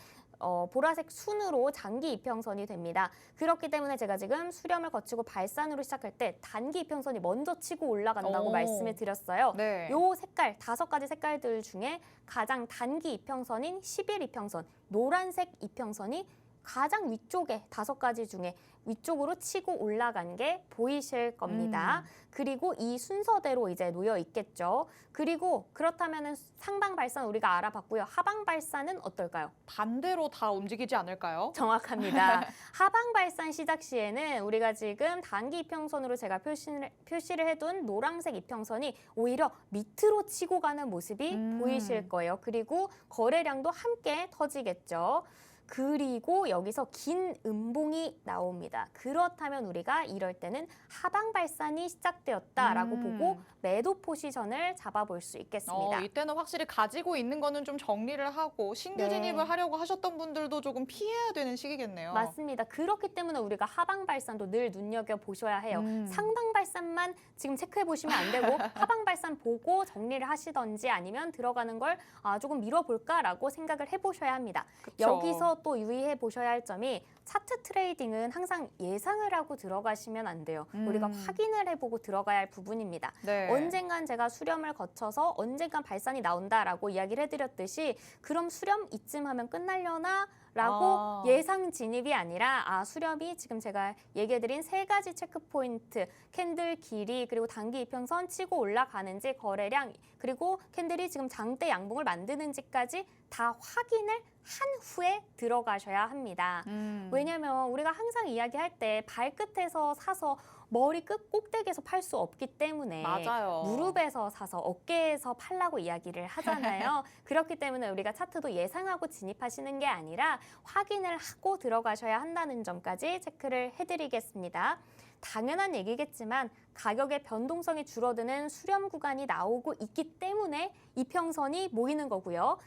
보라색 순으로 장기 이평선이 됩니다. 그렇기 때문에 제가 지금 수렴을 거치고 발산으로 시작할 때 단기 이평선이 먼저 치고 올라간다고 말씀을 드렸어요. 네. 요 색깔, 5가지 색깔들 중에 가장 단기 이평선인 10일 이평선, 노란색 이평선이 가장 위쪽에 5가지 중에 위쪽으로 치고 올라간 게 보이실 겁니다. 그리고 이 순서대로 이제 놓여 있겠죠. 그리고 그렇다면 상방 발산 우리가 알아봤고요. 하방 발산은 어떨까요? 반대로 다 움직이지 않을까요? 정확합니다. 하방 발산 시작 시에는 우리가 지금 단기 이평선으로 제가 표시를 해둔 노란색 이평선이 오히려 밑으로 치고 가는 모습이 보이실 거예요. 그리고 거래량도 함께 터지겠죠. 그리고 여기서 긴 음봉이 나옵니다. 그렇다면 우리가 이럴 때는 하방 발산이 시작되었다라고 보고 매도 포지션을 잡아볼 수 있겠습니다. 이때는 확실히 가지고 있는 거는 좀 정리를 하고 신규 네. 진입을 하려고 하셨던 분들도 조금 피해야 되는 시기겠네요. 맞습니다. 그렇기 때문에 우리가 하방 발산도 늘 눈여겨보셔야 해요. 상방 발산만 지금 체크해 보시면 안 되고 하방 발산 보고 정리를 하시던지 아니면 들어가는 걸 조금 미뤄볼까라고 생각을 해보셔야 합니다. 그쵸. 여기서 또 유의해 보셔야 할 점이 차트 트레이딩은 항상 예상을 하고 들어가시면 안 돼요. 우리가 확인을 해보고 들어가야 할 부분입니다. 네. 언젠간 제가 수렴을 거쳐서 언젠간 발산이 나온다라고 이야기를 해드렸듯이 그럼 수렴 이쯤 하면 끝날려나? 라고 예상 진입이 아니라 수렴이 지금 제가 얘기해드린 3가지 체크 포인트, 캔들 길이 그리고 단기 이평선 치고 올라가는지 거래량 그리고 캔들이 지금 장대 양봉을 만드는지까지 다 확인을 한 후에 들어가셔야 합니다. 왜냐하면 우리가 항상 이야기할 때 발끝에서 사서 머리 끝 꼭대기에서 팔 수 없기 때문에 맞아요. 무릎에서 사서 어깨에서 팔라고 이야기를 하잖아요. 그렇기 때문에 우리가 차트도 예상하고 진입하시는 게 아니라 확인을 하고 들어가셔야 한다는 점까지 체크를 해드리겠습니다. 당연한 얘기겠지만 가격의 변동성이 줄어드는 수렴 구간이 나오고 있기 때문에 이평선이 모이는 거고요.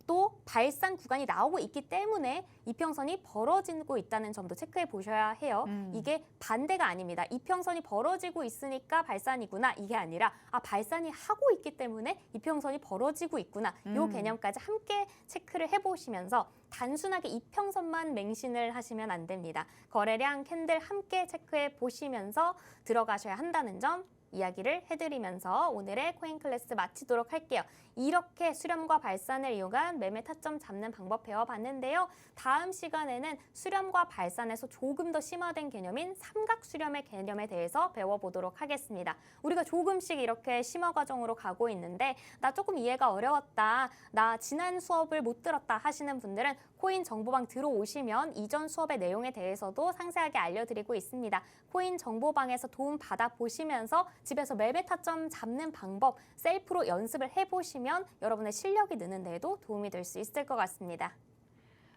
또 발산 구간이 나오고 있기 때문에 이평선이 벌어지고 있다는 점도 체크해 보셔야 해요. 이게 반대가 아닙니다. 이평선이 벌어지고 있으니까 발산이구나. 이게 아니라 발산이 하고 있기 때문에 이평선이 벌어지고 있구나. 이 개념까지 함께 체크를 해보시면서 단순하게 이평선만 맹신을 하시면 안 됩니다. 거래량, 캔들 함께 체크해 보시면서 들어가셔야 한다는 점 이야기를 해드리면서 오늘의 코인 클래스 마치도록 할게요. 이렇게 수렴과 발산을 이용한 매매 타점 잡는 방법 배워봤는데요. 다음 시간에는 수렴과 발산에서 조금 더 심화된 개념인 삼각 수렴의 개념에 대해서 배워보도록 하겠습니다. 우리가 조금씩 이렇게 심화 과정으로 가고 있는데 나 조금 이해가 어려웠다, 나 지난 수업을 못 들었다 하시는 분들은 코인 정보방 들어오시면 이전 수업의 내용에 대해서도 상세하게 알려드리고 있습니다. 코인 정보방에서 도움 받아보시면서 집에서 매매 타점 잡는 방법 셀프로 연습을 해보시면 여러분의 실력이 느는 데에도 도움이 될 수 있을 것 같습니다.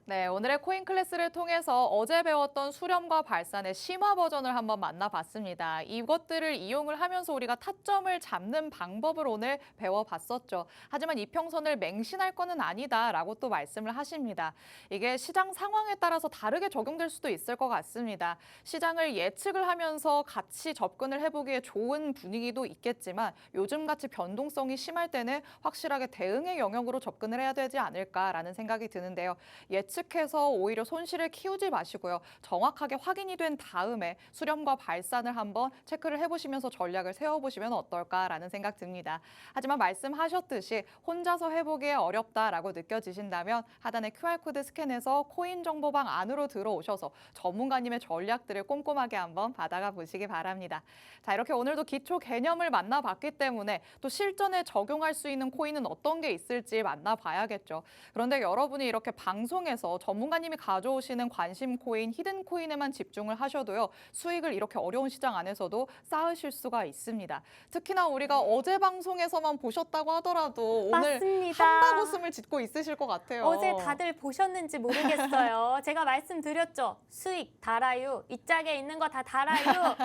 네, 오늘의 코인 클래스를 통해서 어제 배웠던 수렴과 발산의 심화 버전을 한번 만나봤습니다. 이것들을 이용을 하면서 우리가 타점을 잡는 방법을 오늘 배워봤었죠. 하지만 이평선을 맹신할 거는 아니다라고 또 말씀을 하십니다. 이게 시장 상황에 따라서 다르게 적용될 수도 있을 것 같습니다. 시장을 예측을 하면서 같이 접근을 해보기에 좋은 분위기도 있겠지만 요즘같이 변동성이 심할 때는 확실하게 대응의 영역으로 접근을 해야 되지 않을까라는 생각이 드는데요. 예측해서 오히려 손실을 키우지 마시고요. 정확하게 확인이 된 다음에 수렴과 발산을 한번 체크를 해보시면서 전략을 세워보시면 어떨까라는 생각 듭니다. 하지만 말씀하셨듯이 혼자서 해보기에 어렵다라고 느껴지신다면 하단의 QR코드 스캔해서 코인 정보방 안으로 들어오셔서 전문가님의 전략들을 꼼꼼하게 한번 받아가 보시기 바랍니다. 자, 이렇게 오늘도 기초 개념을 만나봤기 때문에 또 실전에 적용할 수 있는 코인은 어떤 게 있을지 만나봐야겠죠. 그런데 여러분이 이렇게 방송에서 전문가님이 가져오시는 관심 코인, 히든 코인에만 집중을 하셔도요. 수익을 이렇게 어려운 시장 안에서도 쌓으실 수가 있습니다. 특히나 우리가 어제 방송에서만 보셨다고 하더라도 오늘 맞습니다. 한바구음을 짓고 있으실 것 같아요. 어제 다들 보셨는지 모르겠어요. 제가 말씀드렸죠. 수익 달아요. 이 짝에 있는 거 다 달아요.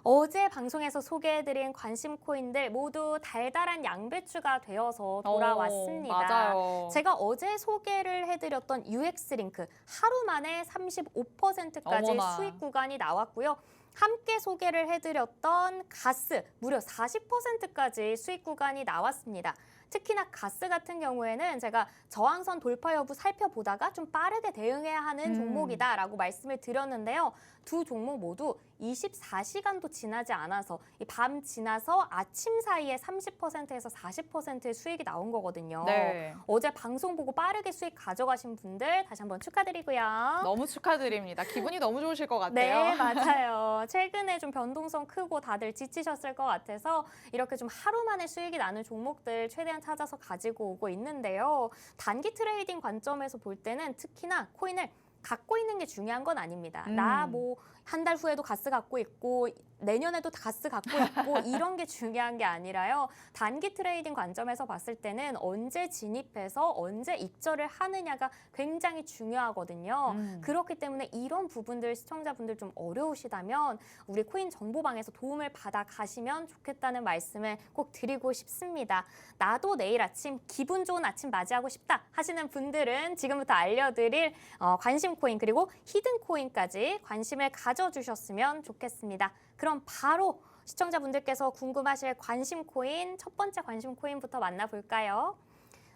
어제 방송에서 소개해드린 관심 코인들 모두 달달한 양배추가 되어서 돌아왔습니다. 맞아요. 제가 어제 소개를 해드렸던 UX링크 하루 만에 35%까지 어머나. 수익 구간이 나왔고요. 함께 소개를 해드렸던 가스 무려 40%까지 수익 구간이 나왔습니다. 특히나 가스 같은 경우에는 제가 저항선 돌파 여부 살펴보다가 좀 빠르게 대응해야 하는 종목이다라고 말씀을 드렸는데요. 두 종목 모두 24시간도 지나지 않아서 이 밤 지나서 아침 사이에 30%에서 40%의 수익이 나온 거거든요. 네. 어제 방송 보고 빠르게 수익 가져가신 분들 다시 한번 축하드리고요. 너무 축하드립니다. 기분이 너무 좋으실 것 같아요. 네, 맞아요. 최근에 좀 변동성 크고 다들 지치셨을 것 같아서 이렇게 좀 하루 만에 수익이 나는 종목들 최대한 찾아서 가지고 오고 있는데요. 단기 트레이딩 관점에서 볼 때는 특히나 코인을 갖고 있는 게 중요한 건 아닙니다. 나 뭐 한 달 후에도 가스 갖고 있고 내년에도 가스 갖고 있고 이런 게 중요한 게 아니라요. 단기 트레이딩 관점에서 봤을 때는 언제 진입해서 언제 익절을 하느냐가 굉장히 중요하거든요. 그렇기 때문에 이런 부분들 시청자분들 좀 어려우시다면 우리 코인 정보방에서 도움을 받아 가시면 좋겠다는 말씀을 꼭 드리고 싶습니다. 나도 내일 아침 기분 좋은 아침 맞이하고 싶다 하시는 분들은 지금부터 알려드릴 관심 코인 그리고 히든 코인까지 관심을 가져주셨으면 좋겠습니다. 그럼 바로 시청자분들께서 궁금하실 관심 코인, 첫 번째 관심 코인부터 만나볼까요?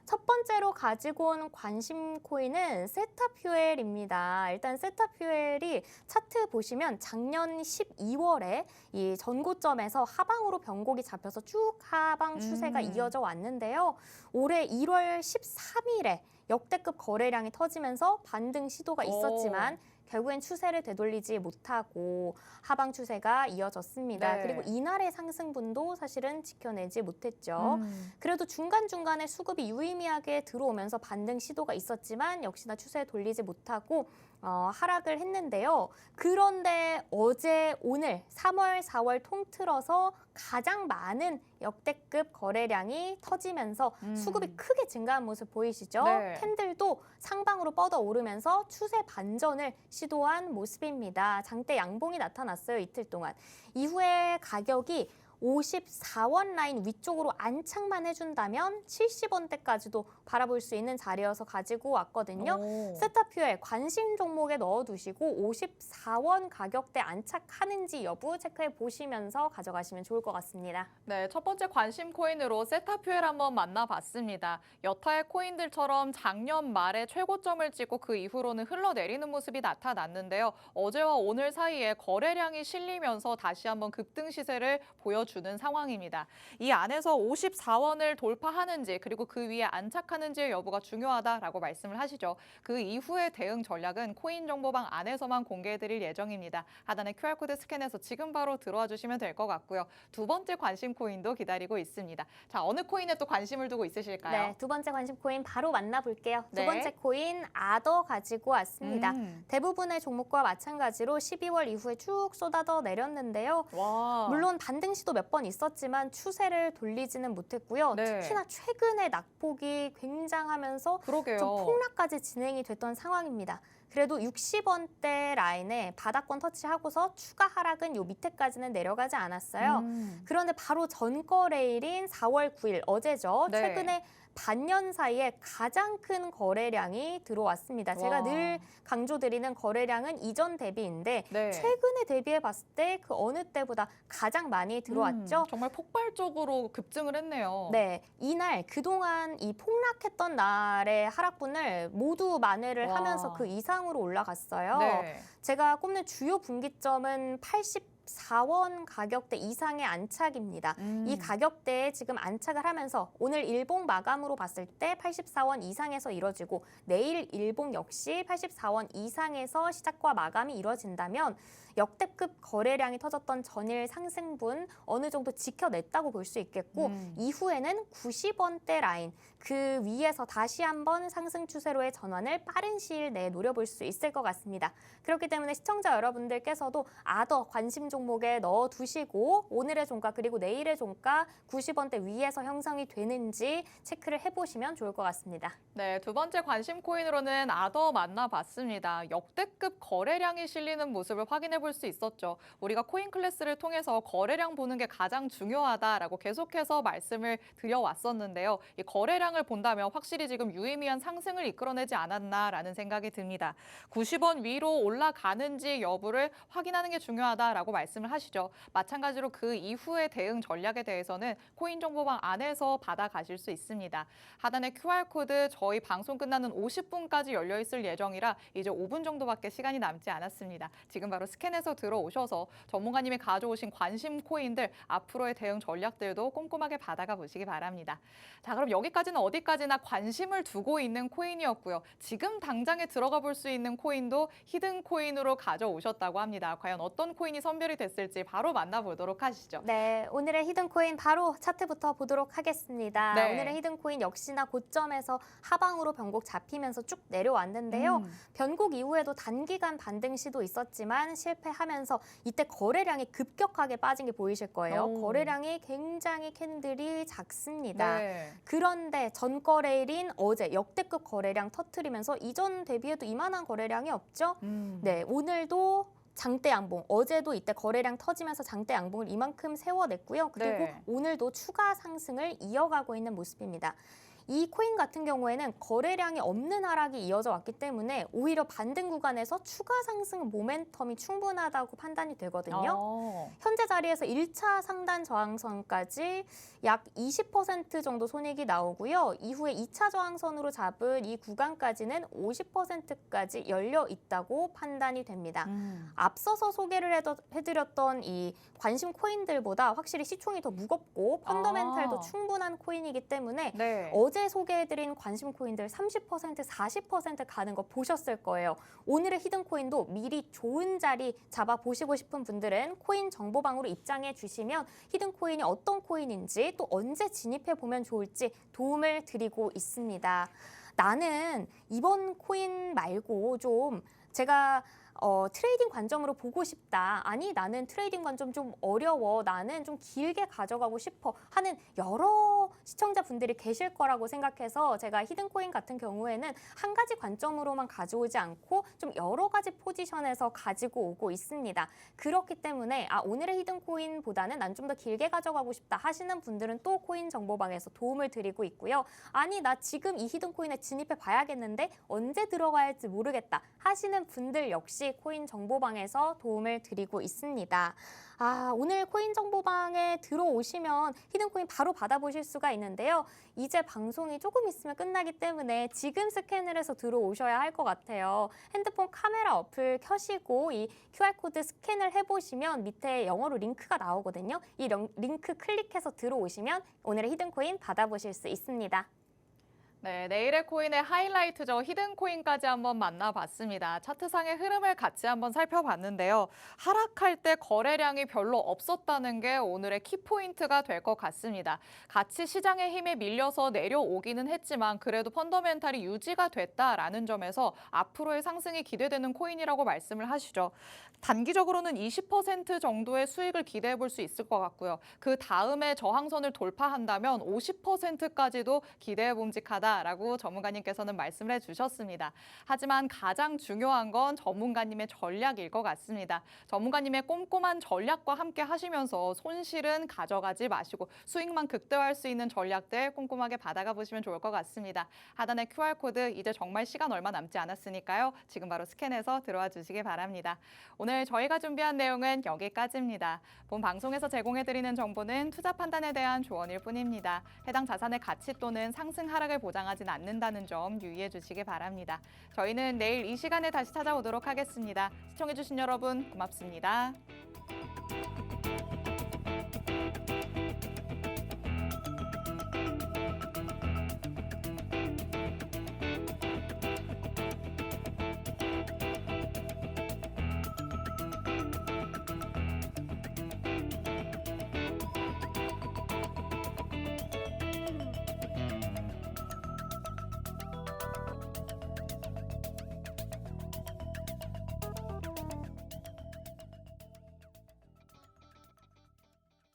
첫 번째로 가지고 온 관심 코인은 세타퓨엘입니다. 일단 세타퓨엘이 차트 보시면 작년 12월에 이 전고점에서 하방으로 변곡이 잡혀서 쭉 하방 추세가 이어져 왔는데요. 올해 1월 13일에 역대급 거래량이 터지면서 반등 시도가 있었지만 결국엔 추세를 되돌리지 못하고 하방 추세가 이어졌습니다. 네. 그리고 이날의 상승분도 사실은 지켜내지 못했죠. 그래도 중간중간에 수급이 유의미하게 들어오면서 반등 시도가 있었지만 역시나 추세 돌리지 못하고 하락을 했는데요. 그런데 어제 오늘 3월, 4월 통틀어서 가장 많은 역대급 거래량이 터지면서 수급이 크게 증가한 모습 보이시죠? 네. 캔들도 상방으로 뻗어오르면서 추세 반전을 시도한 모습입니다. 장대 양봉이 나타났어요, 이틀 동안. 이후에 가격이 54원 라인 위쪽으로 안착만 해준다면 70원대까지도 바라볼 수 있는 자리여서 가지고 왔거든요. 세타퓨엘 관심 종목에 넣어두시고 54원 가격대 안착하는지 여부 체크해 보시면서 가져가시면 좋을 것 같습니다. 네, 첫 번째 관심 코인으로 세타퓨엘 한번 만나봤습니다. 여타의 코인들처럼 작년 말에 최고점을 찍고 그 이후로는 흘러내리는 모습이 나타났는데요. 어제와 오늘 사이에 거래량이 실리면서 다시 한번 급등 시세를 보여주고 보여주는 상황입니다. 이 안에서 54원을 돌파하는지 그리고 그 위에 안착하는지의 여부가 중요하다라고 말씀을 하시죠. 그 이후의 대응 전략은 코인 정보방 안에서만 공개해드릴 예정입니다. 하단에 QR코드 스캔해서 지금 바로 들어와 주시면 될 것 같고요. 두 번째 관심 코인도 기다리고 있습니다. 자, 어느 코인에 또 관심을 두고 있으실까요? 네, 두 번째 관심 코인 바로 만나볼게요. 네. 두 번째 코인 아더 가지고 왔습니다. 음. 대부분의 종목과 마찬가지로 12월 이후에 쭉 쏟아져 내렸는데요. 와. 물론 반등 시도 몇 번 있었지만 추세를 돌리지는 못했고요. 네. 특히나 최근에 낙폭이 굉장하면서 그러게요. 좀 폭락까지 진행이 됐던 상황입니다. 그래도 60원대 라인에 바닥권 터치하고서 추가 하락은 요 밑에까지는 내려가지 않았어요. 그런데 바로 전거래일인 4월 9일 어제죠. 네. 최근에 반년 사이에 가장 큰 거래량이 들어왔습니다. 제가 와. 늘 강조드리는 거래량은 이전 대비인데 네. 최근에 대비해 봤을 때 그 어느 때보다 가장 많이 들어왔죠. 정말 폭발적으로 급증을 했네요. 네, 이날 그동안 이 폭락했던 날의 하락분을 모두 만회를 와. 하면서 그 이상으로 올라갔어요. 네. 제가 꼽는 주요 분기점은 84원 가격대 이상의 안착입니다. 이 가격대에 지금 안착을 하면서 오늘 일봉 마감으로 봤을 때 84원 이상에서 이뤄지고 내일 일봉 역시 84원 이상에서 시작과 마감이 이뤄진다면 역대급 거래량이 터졌던 전일 상승분 어느 정도 지켜냈다고 볼 수 있겠고 이후에는 90원대 라인 그 위에서 다시 한번 상승 추세로의 전환을 빠른 시일 내에 노려볼 수 있을 것 같습니다. 그렇기 때문에 시청자 여러분들께서도 아더 관심 종목에 넣어두시고 오늘의 종가 그리고 내일의 종가 90원대 위에서 형성이 되는지 체크를 해보시면 좋을 것 같습니다. 네, 두 번째 관심 코인으로는 아더 만나봤습니다. 역대급 거래량이 실리는 모습을 확인해 볼 수 있었죠. 우리가 코인 클래스를 통해서 거래량 보는 게 가장 중요하다라고 계속해서 말씀을 드려왔었는데요. 이 거래량을 본다면 확실히 지금 유의미한 상승을 이끌어내지 않았나라는 생각이 듭니다. 90원 위로 올라가는지 여부를 확인하는 게 중요하다라고 말씀을 하시죠. 마찬가지로 그 이후의 대응 전략에 대해서는 코인 정보방 안에서 받아가실 수 있습니다. 하단에 QR코드 저희 방송 끝나는 50분까지 열려 있을 예정이라 이제 5분 정도밖에 시간이 남지 않았습니다. 지금 바로 스캔해서 들어오셔서 전문가님이 가져오신 관심 코인들 앞으로의 대응 전략들도 꼼꼼하게 받아가 보시기 바랍니다. 자, 그럼 여기까지는 어디까지나 관심을 두고 있는 코인이었고요. 지금 당장에 들어가 볼 수 있는 코인도 히든 코인으로 가져오셨다고 합니다. 과연 어떤 코인이 선별이 됐을지 바로 만나보도록 하시죠. 네, 오늘의 히든 코인 바로 차트부터 보도록 하겠습니다. 네. 오늘의 히든 코인 역시나 고점에서 하방으로 변곡 잡히면서 쭉 내려왔는데요. 변곡 이후에도 단기간 반등 시도 있었지만 실패하면서 이때 거래량이 급격하게 빠진 게 보이실 거예요. 오. 거래량이 굉장히 캔들이 작습니다. 네. 그런데 전거래일인 어제 역대급 거래량 터트리면서 이전 대비해도 이만한 거래량이 없죠. 네, 오늘도 장대 양봉, 어제도 이때 거래량 터지면서 장대 양봉을 이만큼 세워냈고요. 그리고 네. 오늘도 추가 상승을 이어가고 있는 모습입니다. 이 코인 같은 경우에는 거래량이 없는 하락이 이어져 왔기 때문에 오히려 반등 구간에서 추가 상승 모멘텀이 충분하다고 판단이 되거든요. 현재 자리에서 1차 상단 저항선까지 약 20% 정도 손익이 나오고요. 이후에 2차 저항선으로 잡은 이 구간까지는 50%까지 열려 있다고 판단이 됩니다. 앞서서 소개를 해드렸던 이 관심 코인들보다 확실히 시총이 더 무겁고 펀더멘탈도 충분한 코인이기 때문에 네. 어제 소개해드린 관심 코인들 30%, 40% 가는 거 보셨을 거예요. 오늘의 히든 코인도 미리 좋은 자리 잡아보시고 싶은 분들은 코인 정보방으로 입장해 주시면 히든 코인이 어떤 코인인지 또 언제 진입해 보면 좋을지 도움을 드리고 있습니다. 나는 이번 코인 말고 좀 제가 트레이딩 관점으로 보고 싶다. 아니, 나는 트레이딩 관점 좀 어려워. 나는 좀 길게 가져가고 싶어 하는 여러 시청자분들이 계실 거라고 생각해서 제가 히든코인 같은 경우에는 한 가지 관점으로만 가져오지 않고 좀 여러 가지 포지션에서 가지고 오고 있습니다. 그렇기 때문에 오늘의 히든코인보다는 난 좀 더 길게 가져가고 싶다 하시는 분들은 또 코인 정보방에서 도움을 드리고 있고요. 아니, 나 지금 이 히든코인에 진입해 봐야겠는데 언제 들어가야 할지 모르겠다 하시는 분들 역시 코인 정보방에서 도움을 드리고 있습니다. 오늘 코인 정보방에 들어오시면 히든코인 바로 받아보실 수가 있는데요. 이제 방송이 조금 있으면 끝나기 때문에 지금 스캔을 해서 들어오셔야 할 것 같아요. 핸드폰 카메라 어플 켜시고 이 QR코드 스캔을 해보시면 밑에 영어로 링크가 나오거든요. 이 링크 클릭해서 들어오시면 오늘의 히든코인 받아보실 수 있습니다. 네, 내일의 코인의 하이라이트죠. 히든코인까지 한번 만나봤습니다. 차트상의 흐름을 같이 한번 살펴봤는데요. 하락할 때 거래량이 별로 없었다는 게 오늘의 키포인트가 될 것 같습니다. 같이 시장의 힘에 밀려서 내려오기는 했지만 그래도 펀더멘탈이 유지가 됐다라는 점에서 앞으로의 상승이 기대되는 코인이라고 말씀을 하시죠. 단기적으로는 20% 정도의 수익을 기대해 볼 수 있을 것 같고요. 그 다음에 저항선을 돌파한다면 50%까지도 기대해 봄직하다라고 전문가님께서는 말씀을 해주셨습니다. 하지만 가장 중요한 건 전문가님의 전략일 것 같습니다. 전문가님의 꼼꼼한 전략과 함께 하시면서 손실은 가져가지 마시고 수익만 극대화할 수 있는 전략들 꼼꼼하게 받아가 보시면 좋을 것 같습니다. 하단의 QR코드 이제 정말 시간 얼마 남지 않았으니까요. 지금 바로 스캔해서 들어와 주시기 바랍니다. 오늘 저희가 준비한 내용은 여기까지입니다. 본 방송에서 제공해드리는 정보는 투자 판단에 대한 조언일 뿐입니다. 해당 자산의 가치 또는 상승 하락을 보장하진 않는다는 점 유의해 주시기 바랍니다. 저희는 내일 이 시간에 다시 찾아오도록 하겠습니다. 시청해주신 여러분 고맙습니다.